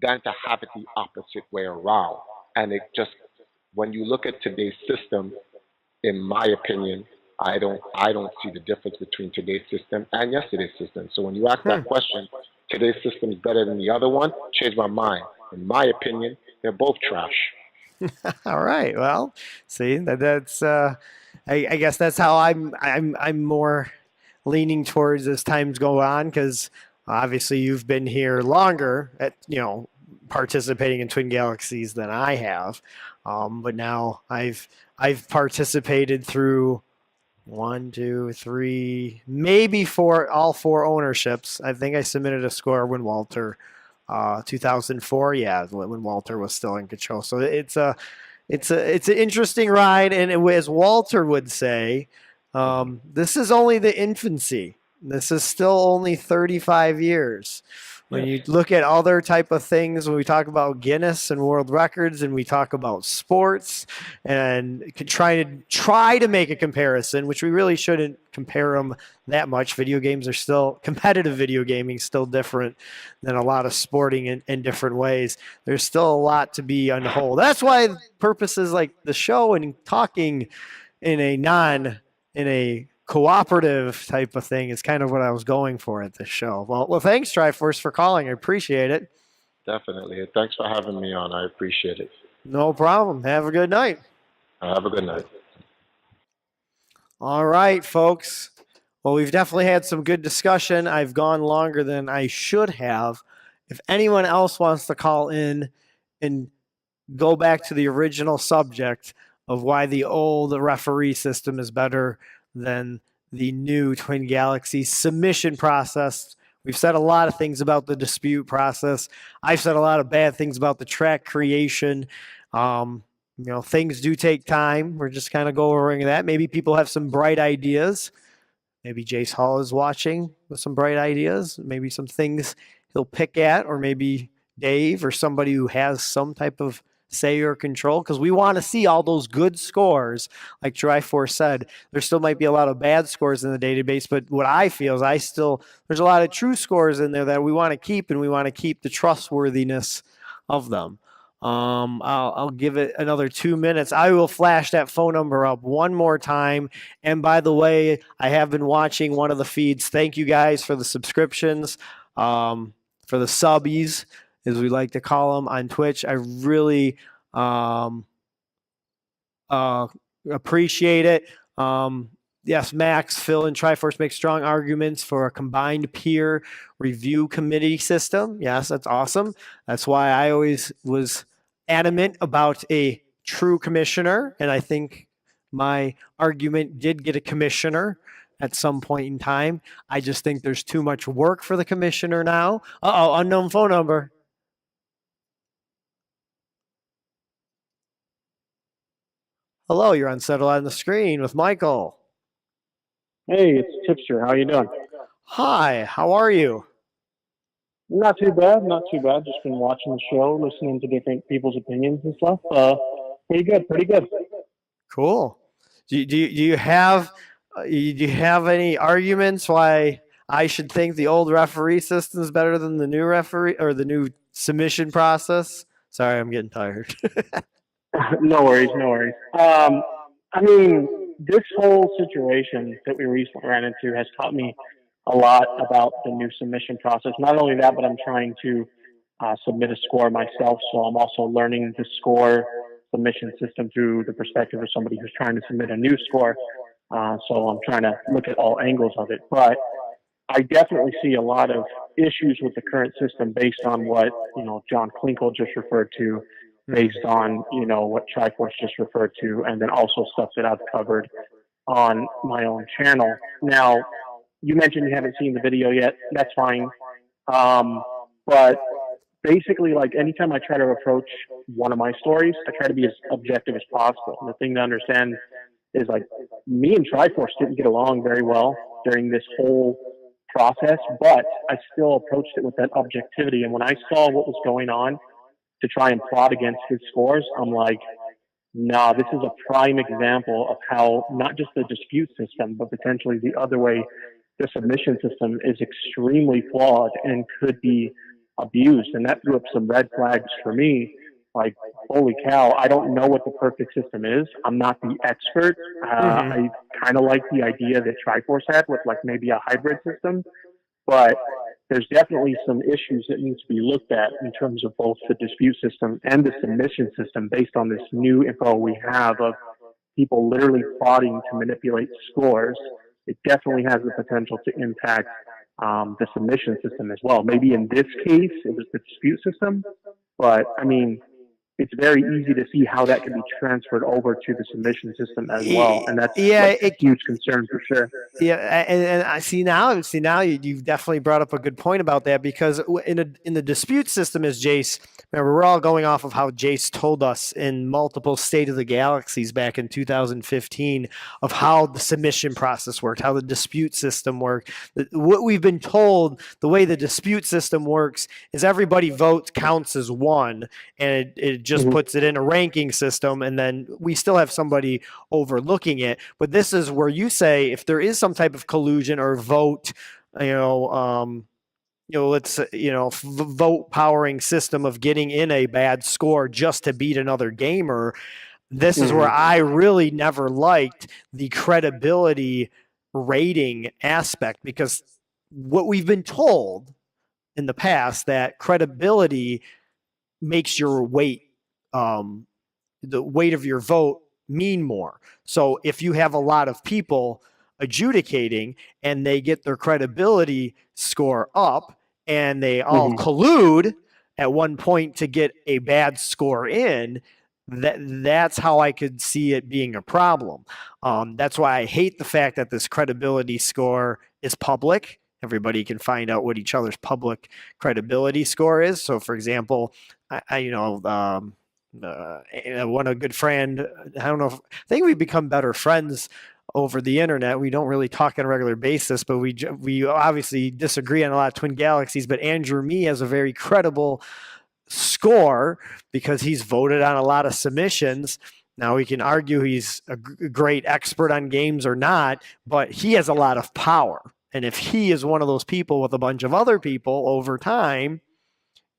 than to have it the opposite way around. And it just, when you look at today's system, in my opinion, I don't see the difference between today's system and yesterday's system. So when you ask that question, today's system is better than the other one, change my mind. In my opinion, they're both trash. All right. Well, see, that's I guess that's how I'm more leaning towards as times go on, because obviously you've been here longer at participating in Twin Galaxies than I have, but now I've participated through 1, 2, 3, maybe all four ownerships. I think I submitted a score when Walter 2004, yeah, when Walter was still in control. So it's an interesting ride, and as Walter would say, this is only the infancy. This is still only 35 years. When you look at other type of things, when we talk about Guinness and world records, and we talk about sports, and try to make a comparison, which we really shouldn't compare them that much. Video games are still competitive. Video gaming is still different than a lot of sporting in different ways. There's still a lot to be on hold. That's why purposes like the show and talking in a cooperative type of thing is kind of what I was going for at this show. Well, thanks, Triforce, for calling. I appreciate it. Definitely. Thanks for having me on. I appreciate it. No problem. Have a good night. Have a good night. All right, folks. Well, we've definitely had some good discussion. I've gone longer than I should have. If anyone else wants to call in and go back to the original subject of why the old referee system is better than the new Twin Galaxies submission process. We've said a lot of things about the dispute process. I've said a lot of bad things about the track creation. Things do take time. We're just kind of going over that. Maybe people have some bright ideas. Maybe Jace Hall is watching with some bright ideas. Maybe some things he'll pick at, or maybe Dave or somebody who has some type of say or control, because we want to see all those good scores. Like Triforce said, there still might be a lot of bad scores in the database, but what I feel is there's a lot of true scores in there that we want to keep, and we want to keep the trustworthiness of them. I'll give it another 2 minutes. I will flash that phone number up one more time. And by the way, I have been watching one of the feeds. Thank you guys for the subscriptions, for the subbies, as we like to call them on Twitch. I really appreciate it. Yes, Max, Phil, and Triforce make strong arguments for a combined peer review committee system. Yes, that's awesome. That's why I always was adamant about a true commissioner, and I think my argument did get a commissioner at some point in time. I just think there's too much work for the commissioner now. Unknown phone number. Hello, you're on Settle on the Screen with Michael. Hey, it's Tipster. How you doing? Hi, how are you? Not too bad, not too bad. Just been watching the show, listening to different people's opinions and stuff. Pretty good, pretty good. Cool. Do you have any arguments why I should think the old referee system is better than the new referee or the new submission process? Sorry, I'm getting tired. No worries, no worries. I mean, this whole situation that we recently ran into has taught me a lot about the new submission process. Not only that, but I'm trying to submit a score myself, so I'm also learning the score submission system through the perspective of somebody who's trying to submit a new score. So I'm trying to look at all angles of it. But I definitely see a lot of issues with the current system based on what, John Klinkle just referred to, based on, what Triforce just referred to, and then also stuff that I've covered on my own channel. Now, you mentioned you haven't seen the video yet. That's fine. But basically, like, anytime I try to approach one of my stories, I try to be as objective as possible. And the thing to understand is, like, me and Triforce didn't get along very well during this whole process, but I still approached it with that objectivity. And when I saw what was going on to try and plot against his scores, I'm like, nah, this is a prime example of how not just the dispute system, but potentially the other way, the submission system is extremely flawed and could be abused. And that threw up some red flags for me. Like, holy cow, I don't know what the perfect system is. I'm not the expert. I kind of like the idea that Triforce had with, like, maybe a hybrid system, but there's definitely some issues that need to be looked at in terms of both the dispute system and the submission system based on this new info we have of people literally plotting to manipulate scores. It definitely has the potential to impact the submission system as well. Maybe in this case, it was the dispute system, but I mean, it's very easy to see how that can be transferred over to the submission system as well, and that's Yeah, like, a huge concern for sure. Yeah, and I see now you've definitely brought up a good point about that, because in the dispute system, as Jace, remember, we're all going off of how Jace told us in multiple State of the Galaxies back in 2015 of how the submission process worked, how the dispute system worked. What we've been told, the way the dispute system works is everybody votes counts as one, and it just puts it in a ranking system, and then we still have somebody overlooking it. But this is where you say if there is some type of collusion or vote, let's vote powering system of getting in a bad score just to beat another gamer. This is where I really never liked the credibility rating aspect, because what we've been told in the past that credibility makes your weight, the weight of your vote mean more. So if you have a lot of people adjudicating and they get their credibility score up and they all collude at one point to get a bad score in, that's how I could see it being a problem. That's why I hate the fact that this credibility score is public. Everybody can find out what each other's public credibility score is. So, for example, one a good friend, I don't know I think we've become better friends over the internet. We don't really talk on a regular basis, but we obviously disagree on a lot of Twin Galaxies. But Andrew Me has a very credible score because he's voted on a lot of submissions. Now, we can argue he's a great expert on games or not, but he has a lot of power. And if he is one of those people with a bunch of other people over time,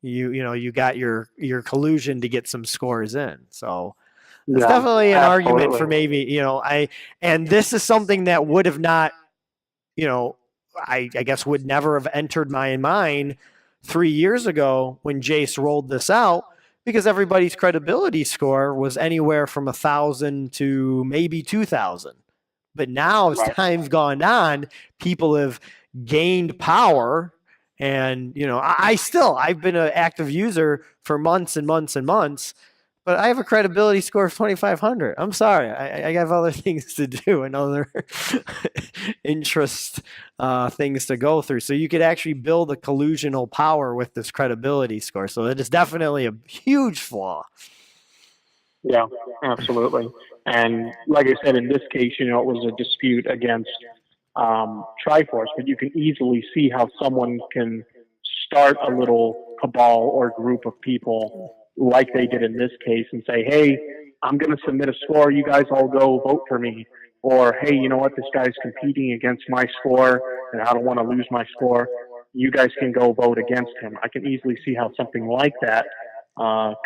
you got your collusion to get some scores in. So it's definitely an argument for maybe, and this is something that would have not, I guess would never have entered my mind 3 years ago when Jace rolled this out, because everybody's credibility score was anywhere from 1,000 to maybe 2,000. But now, as time's gone on, people have gained power. And, I've been an active user for months and months and months, but I have a credibility score of 2,500. I'm sorry. I have other things to do and other interest things to go through. So you could actually build a collusional power with this credibility score. So it is definitely a huge flaw. Yeah, absolutely. And like I said, in this case, it was a dispute against Triforce, but you can easily see how someone can start a little cabal or group of people like they did in this case and say, hey, I'm going to submit a score. You guys all go vote for me. Or, hey, you know what? This guy's competing against my score and I don't want to lose my score. You guys can go vote against him. I can easily see how something like that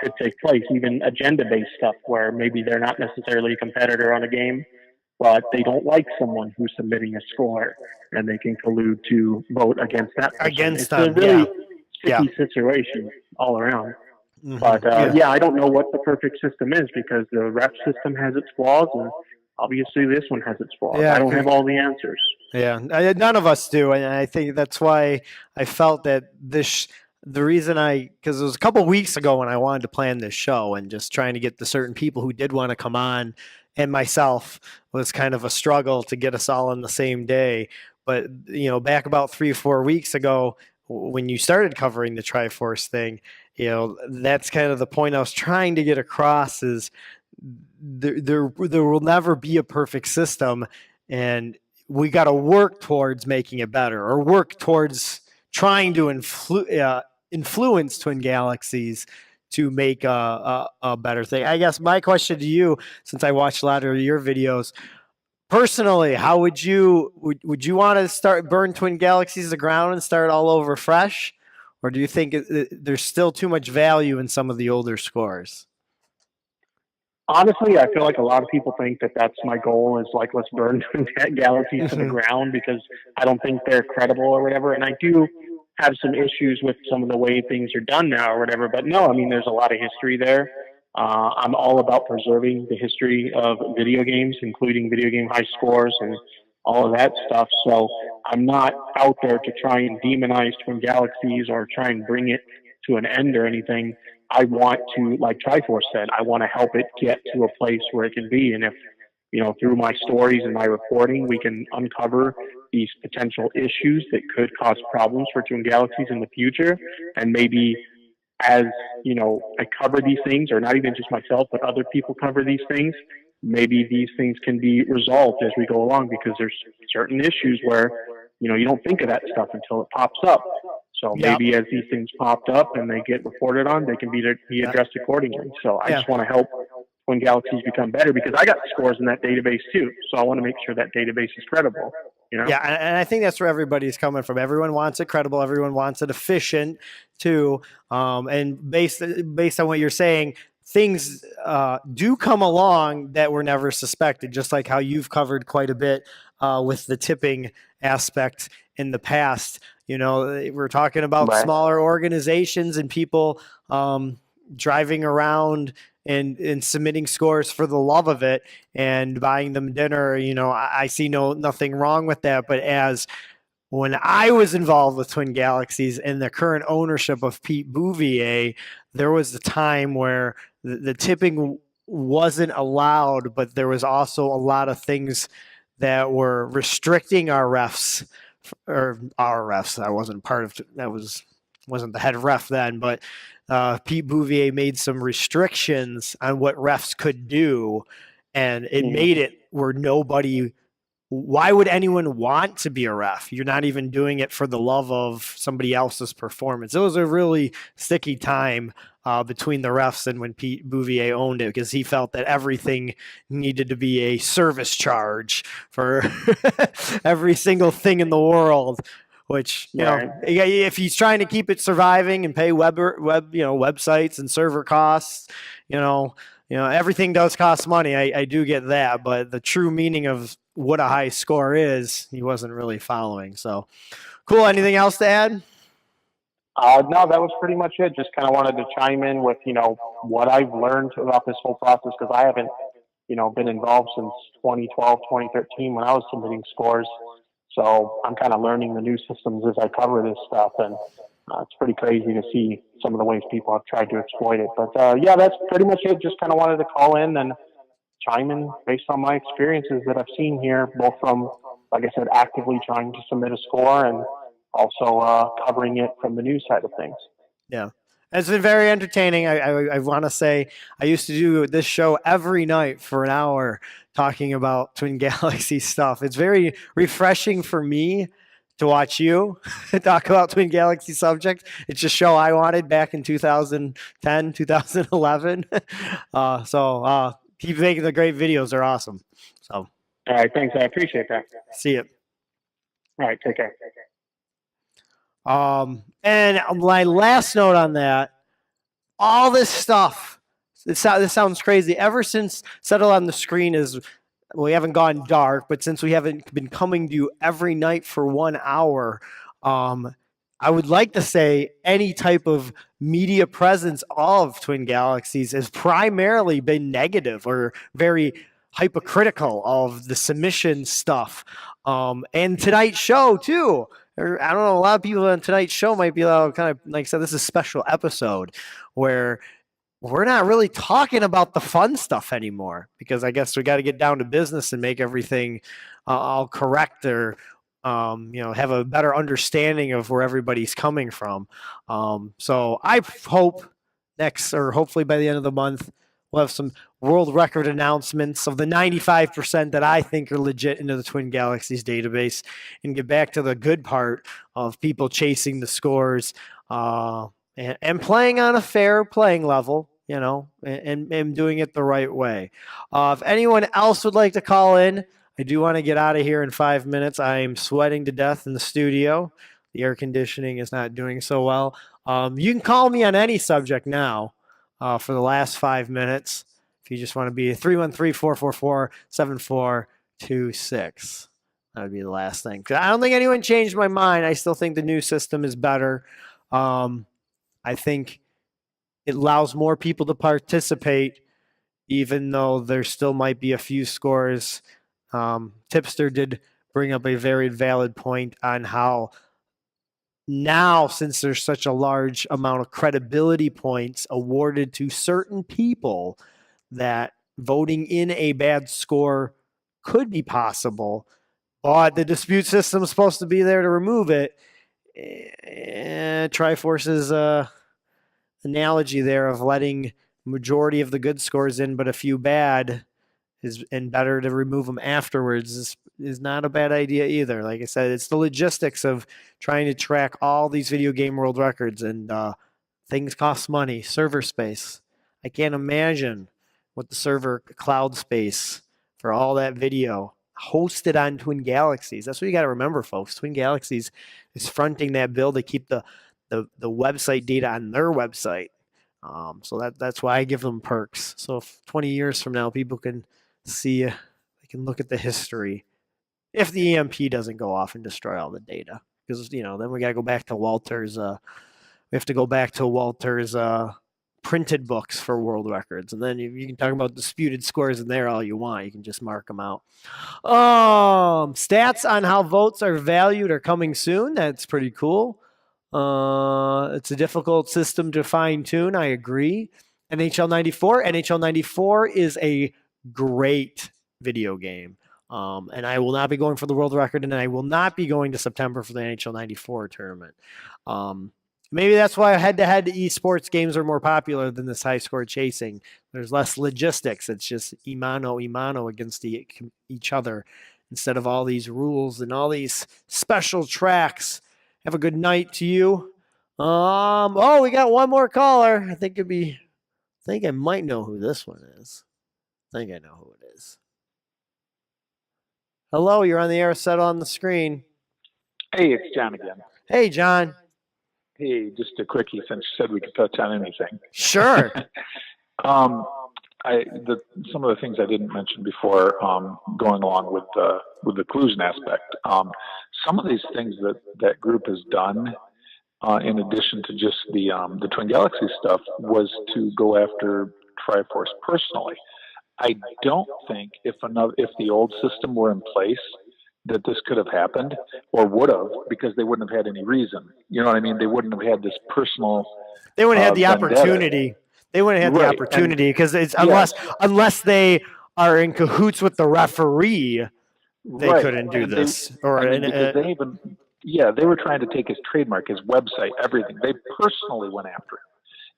could take place, even agenda-based stuff where maybe they're not necessarily a competitor on a game, but they don't like someone who's submitting a score, and they can collude to vote against that person. It's a really sticky situation all around. But I don't know what the perfect system is, because the rep system has its flaws, and obviously this one has its flaws. I don't have all the answers. Yeah, none of us do, and I think that's why I felt that the reason because it was a couple of weeks ago when I wanted to plan this show and just trying to get the certain people who did want to come on, and myself was kind of a struggle to get us all on the same day. But, back about 3 or 4 weeks ago, when you started covering the Triforce thing, that's kind of the point I was trying to get across is there will never be a perfect system, and we got to work towards making it better, or work towards trying to influence Twin Galaxies to make a better thing. I guess my question to you, since I watched a lot of your videos, personally, how would you want to burn Twin Galaxies to the ground and start all over fresh? Or do you think there's still too much value in some of the older scores? Honestly, I feel like a lot of people think that that's my goal, is like, let's burn Twin Galaxies to the ground, because I don't think they're credible or whatever. And I do have some issues with some of the way things are done now or whatever. But no, there's a lot of history there. I'm all about preserving the history of video games, including video game high scores and all of that stuff. So I'm not out there to try and demonize Twin Galaxies or try and bring it to an end or anything. I want to, like Triforce said, I want to help it get to a place where it can be. And if, through my stories and my reporting, we can uncover these potential issues that could cause problems for Twin Galaxies in the future. And maybe as, I cover these things, or not even just myself, but other people cover these things, maybe these things can be resolved as we go along, because there's certain issues where, you don't think of that stuff until it pops up. So maybe as these things popped up and they get reported on, they can be addressed accordingly. So I just want to help Twin Galaxies become better, because I got scores in that database too. So I want to make sure that database is credible. Yeah, and I think that's where everybody's coming from. Everyone wants it credible. Everyone wants it efficient too. And based on what you're saying, things do come along that were never suspected, just like how you've covered quite a bit with the tipping aspect in the past. We're talking about smaller organizations and people driving around and submitting scores for the love of it and buying them dinner. I see nothing wrong with that. But when I was involved with Twin Galaxies and the current ownership of Pete Bouvier, there was a time where the tipping wasn't allowed, but there was also a lot of things that were restricting our refs. I wasn't part of that. Wasn't the head ref then, but Pete Bouvier made some restrictions on what refs could do, and it made it where why would anyone want to be a ref? You're not even doing it for the love of somebody else's performance. It was a really sticky time between the refs and when Pete Bouvier owned it, because he felt that everything needed to be a service charge for every single thing in the world. Which, if he's trying to keep it surviving and pay websites and server costs, everything does cost money. I do get that, but the true meaning of what a high score is, he wasn't really following. So cool. Anything else to add? No, that was pretty much it. Just kind of wanted to chime in with, what I've learned about this whole process, because I haven't, been involved since 2012, 2013 when I was submitting scores. So I'm kind of learning the new systems as I cover this stuff, and it's pretty crazy to see some of the ways people have tried to exploit it. But that's pretty much it. Just kind of wanted to call in and chime in based on my experiences that I've seen here, both from, like I said, actively trying to submit a score and also covering it from the news side of things. Yeah. It's been very entertaining. I want to say I used to do this show every night for an hour talking about Twin Galaxy stuff. It's very refreshing for me to watch you talk about Twin Galaxy subjects. It's a show I wanted back in 2010, 2011. So keep making the great videos. They're awesome. So, all right. Thanks. I appreciate that. See you. All right. Take care. And my last note on that, all this stuff, this sounds crazy. Ever since Settle on the Screen we haven't gone dark, but since we haven't been coming to you every night for 1 hour, I would like to say any type of media presence of Twin Galaxies has primarily been negative or very hypocritical of the submission stuff. And tonight's show too. I don't know, a lot of people on tonight's show might be kind of like I said, this is a special episode where we're not really talking about the fun stuff anymore, because I guess we got to get down to business and make everything all correct, or have a better understanding of where everybody's coming from. So I hope hopefully by the end of the month, we'll have some world record announcements of the 95% that I think are legit into the Twin Galaxies database, and get back to the good part of people chasing the scores and playing on a fair playing level, and doing it the right way. If anyone else would like to call in, I do want to get out of here in 5 minutes. I am sweating to death in the studio. The air conditioning is not doing so well. You can call me on any subject now for the last 5 minutes. If you just want to be 313-444-7426. That would be the last thing. I don't think anyone changed my mind. I still think the new system is better. I think it allows more people to participate, even though there still might be a few scores. Tipster did bring up a very valid point on how now, since there's such a large amount of credibility points awarded to certain people, that voting in a bad score could be possible, but the dispute system is supposed to be there to remove it. Triforce's analogy there of letting majority of the good scores in, but a few bad and better to remove them afterwards is not a bad idea either. Like I said, it's the logistics of trying to track all these video game world records, and things cost money, server space. I can't imagine what the server cloud space for all that video hosted on Twin Galaxies. That's what you got to remember, folks. Twin Galaxies is fronting that bill to keep the website data on their website. So that's why I give them perks. So if 20 years from now, people can see, they can look at the history. If the EMP doesn't go off and destroy all the data, because then we got to go back to Walter's. We have to go back to Walter's printed books for world records, and then you can talk about disputed scores in there all you want. You can just mark them out. Stats on how votes are valued are coming soon. That's pretty cool. It's a difficult system to fine tune. I agree. NHL 94. NHL 94 is a great video game. And I will not be going for the world record, and I will not be going to September for the NHL 94 tournament. Maybe that's why head-to-head esports games are more popular than this high-score chasing. There's less logistics. It's just imano against each other instead of all these rules and all these special tracks. Have a good night to you. We got one more caller. I think I might know who this one is. I think I know who it is. Hello, you're on the air, set on the screen. Hey, it's John again. Hey, John. Hey, just a quickie since you said we could touch on anything. Sure. Some of the things I didn't mention before, going along with the collusion aspect. Some of these things that group has done, in addition to just the Twin Galaxies stuff, was to go after Triforce personally. I don't think if the old system were in place, that this could have happened, or would have, because they wouldn't have had any reason. You know what I mean? They wouldn't have had this personal. They wouldn't have the vendetta. opportunity. They wouldn't have the opportunity because it's unless they are in cahoots with the referee, they couldn't do this. They were trying to take his trademark, his website, everything. They personally went after him.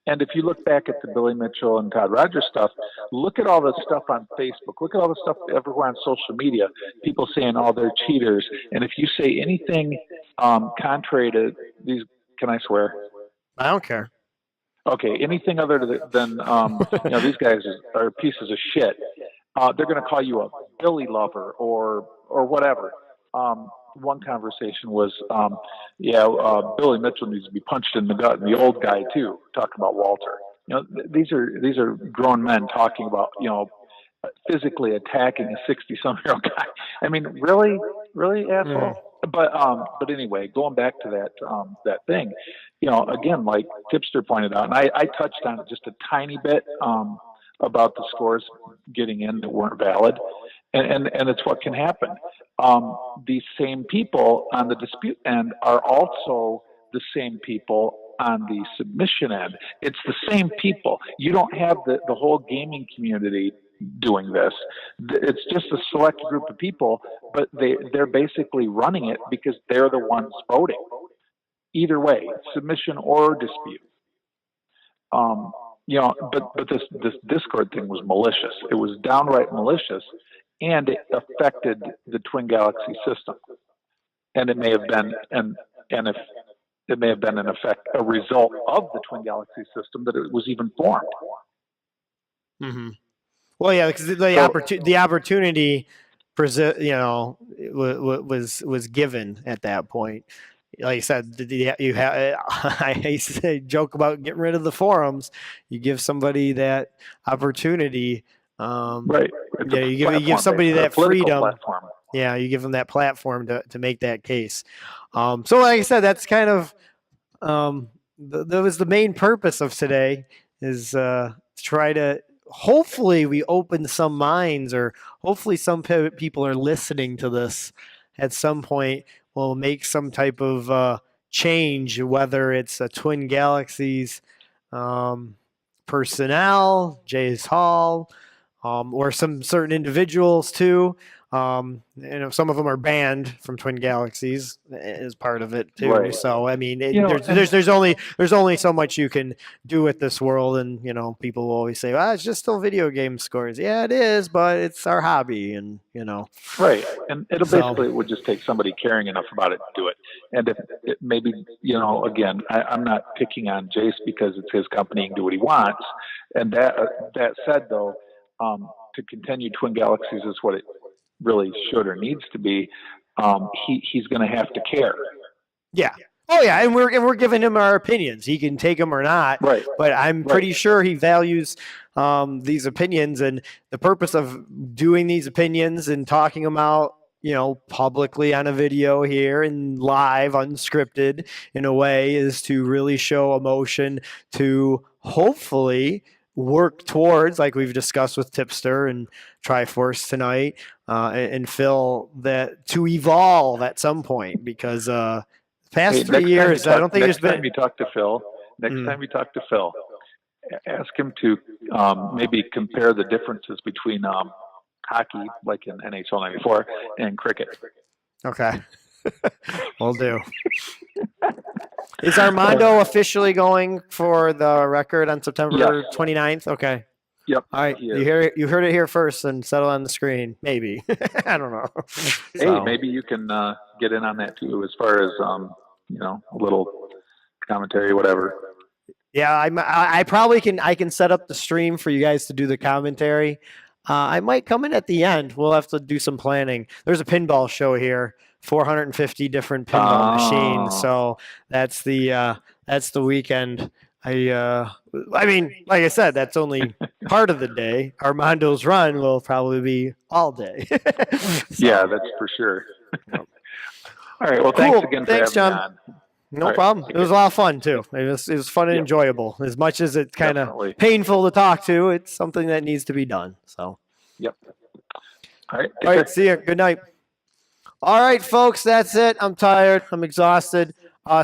And if you look back at the Billy Mitchell and Todd Rogers stuff, look at all the stuff on Facebook. Look at all the stuff everywhere on social media. People saying, "Oh, they're cheaters." And if you say anything contrary to these, can I swear? I don't care. Okay, anything other than these guys are pieces of shit. They're going to call you a Billy lover or whatever. One conversation was, Billy Mitchell needs to be punched in the gut, and the old guy too, talking about Walter. These are grown men talking about, physically attacking a 60-some-year-old guy. I mean, really, asshole. But anyway, going back to that thing, again, like Tipster pointed out, and I touched on it just a tiny bit about the scores getting in that weren't valid, and it's what can happen. These same people on the dispute end are also the same people on the submission end. It's the same people. You don't have the whole gaming community doing this. It's just a select group of people, but they're basically running it because they're the ones voting. Either way, submission or dispute. But this Discord thing was malicious. It was downright malicious, and it affected the Twin Galaxy system. And it may have been, if it may have been a result of the Twin Galaxy system that it was even formed. Mm-hmm. Well, yeah, because the opportunity, was given at that point. Like I said, I used to joke about getting rid of the forums. You give somebody that opportunity, right? Yeah, you give somebody that freedom. Platform. Yeah, you give them that platform to make that case. So, like I said, that's kind of that was the main purpose of today, is to try to. Hopefully we open some minds, or hopefully some people are listening to this at some point. Will make some type of change, whether it's a Twin Galaxies personnel, Jays Hall, or some certain individuals too. Some of them are banned from Twin Galaxies as part of it too. Right. So I mean, and- there's only so much you can do with this world, and people will always say, "Well, it's just still video game scores." Yeah, it is, but it's our hobby, and Right, and it'll So- basically it would just take somebody caring enough about it to do it. And if it maybe again, I'm not picking on Jace because it's his company and do what he wants. And that said, though, to continue Twin Galaxies is what it really should or needs to be. He's going to have to care. Yeah. Oh yeah, and we're giving him our opinions. He can take them or not. Right. But I'm pretty sure he values these opinions, and the purpose of doing these opinions and talking them out, publicly on a video here and live, unscripted in a way, is to really show emotion, to hopefully work towards, like we've discussed with Tipster and Triforce tonight, and Phil, that to evolve at some point, because past Hey, 3 next time years, you I talk- don't think there's next time been. you talk to Phil. Next Mm. time you talk to Phil, ask him to maybe compare the differences between hockey, like in NHL '94, and cricket. Okay. Will do. Is Armando officially going for the record on September Yes. 29th? Okay. Yep. All right. he You is. heard it here first and settle on the screen. Maybe. I don't know. Hey, So, maybe you can get in on that too, as far as a little commentary, whatever. yeah, I probably can. I can set up the stream for you guys to do the commentary. I might come in at the end. We'll have to do some planning. There's a pinball show here. 450 different pinball machines. Oh. So that's the weekend. I mean, like I said, that's only part of the day. Armando's run will probably be all day. So, Yeah, that's for sure. All right. Well, thanks Cool. again for Thanks, having John. me on. no All right. problem. It was a lot of fun too. It was fun and Yep. enjoyable. As much as it's kind of Definitely. painful to talk to, it's something that needs to be done. So. Yep. All right. Take All care. right, see you. Good night. All right, folks, that's it. I'm tired. I'm exhausted.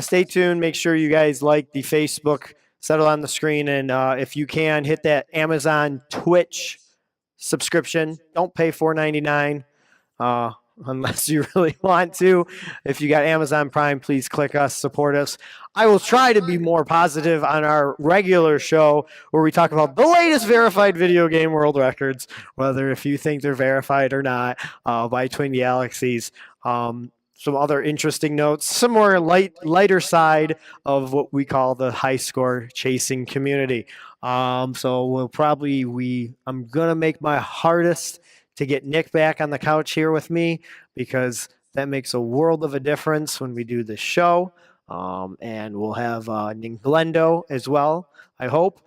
Stay tuned. Make sure you guys like the Facebook, settle on the screen, and if you can, hit that Amazon Twitch subscription. Don't pay $4.99 unless you really want to. If you got Amazon Prime, please click us, support us. I will try to be more positive on our regular show where we talk about the latest verified video game world records, whether if you think they're verified or not, by Twin Galaxies. Some other interesting notes, some more lighter side of what we call the high score chasing community. So I'm gonna make my hardest to get Nick back on the couch here with me, because that makes a world of a difference when we do this show. And we'll have Nick Glendo as well, I hope,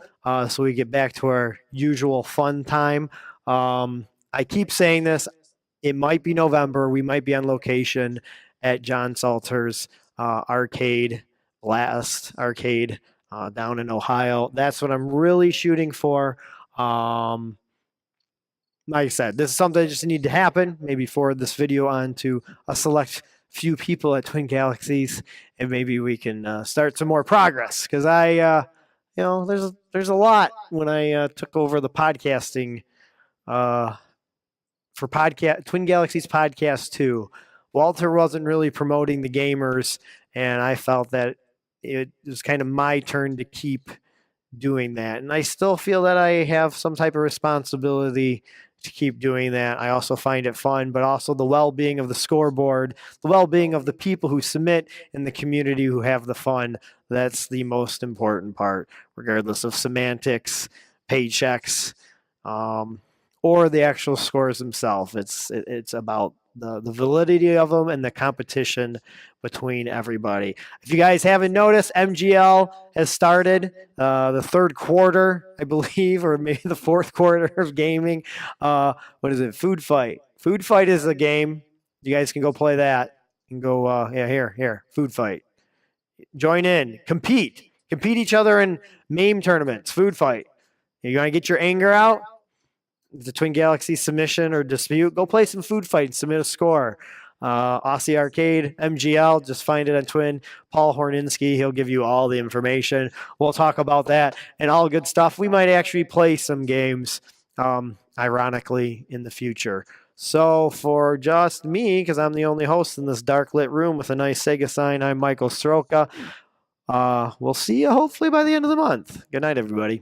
so we get back to our usual fun time. I keep saying this. It might be November. We might be on location at John Salter's arcade, Blast Arcade, down in Ohio. That's what I'm really shooting for. Like I said, this is something that just need to happen. Maybe forward this video on to a select few people at Twin Galaxies, and maybe we can start some more progress. Because there's a lot when I took over the podcasting for Twin Galaxies Podcast 2. Walter wasn't really promoting the gamers, and I felt that it was kind of my turn to keep doing that. And I still feel that I have some type of responsibility to keep doing that. I also find it fun, but also the well-being of the scoreboard, the well-being of the people who submit in the community who have the fun. That's the most important part, regardless of semantics, paychecks, or the actual scores themselves. It's about the validity of them and the competition between everybody. If you guys haven't noticed, MGL has started the third quarter, I believe, or maybe the fourth quarter of gaming. What is it? Food Fight. Food Fight is a game. You guys can go play that. You can go, here, Food Fight. Join in, compete each other in MAME tournaments. Food Fight. You want to get your anger out? The Twin Galaxy submission or dispute, go play some Food Fight and submit a score. Aussie Arcade, MGL, just find it on Twin. Paul Horninski, he'll give you all the information. We'll talk about that and all good stuff. We might actually play some games, ironically, in the future. So for just me, because I'm the only host in this dark lit room with a nice Sega sign, I'm Michael Stroka. We'll see you hopefully by the end of the month. Good night, everybody.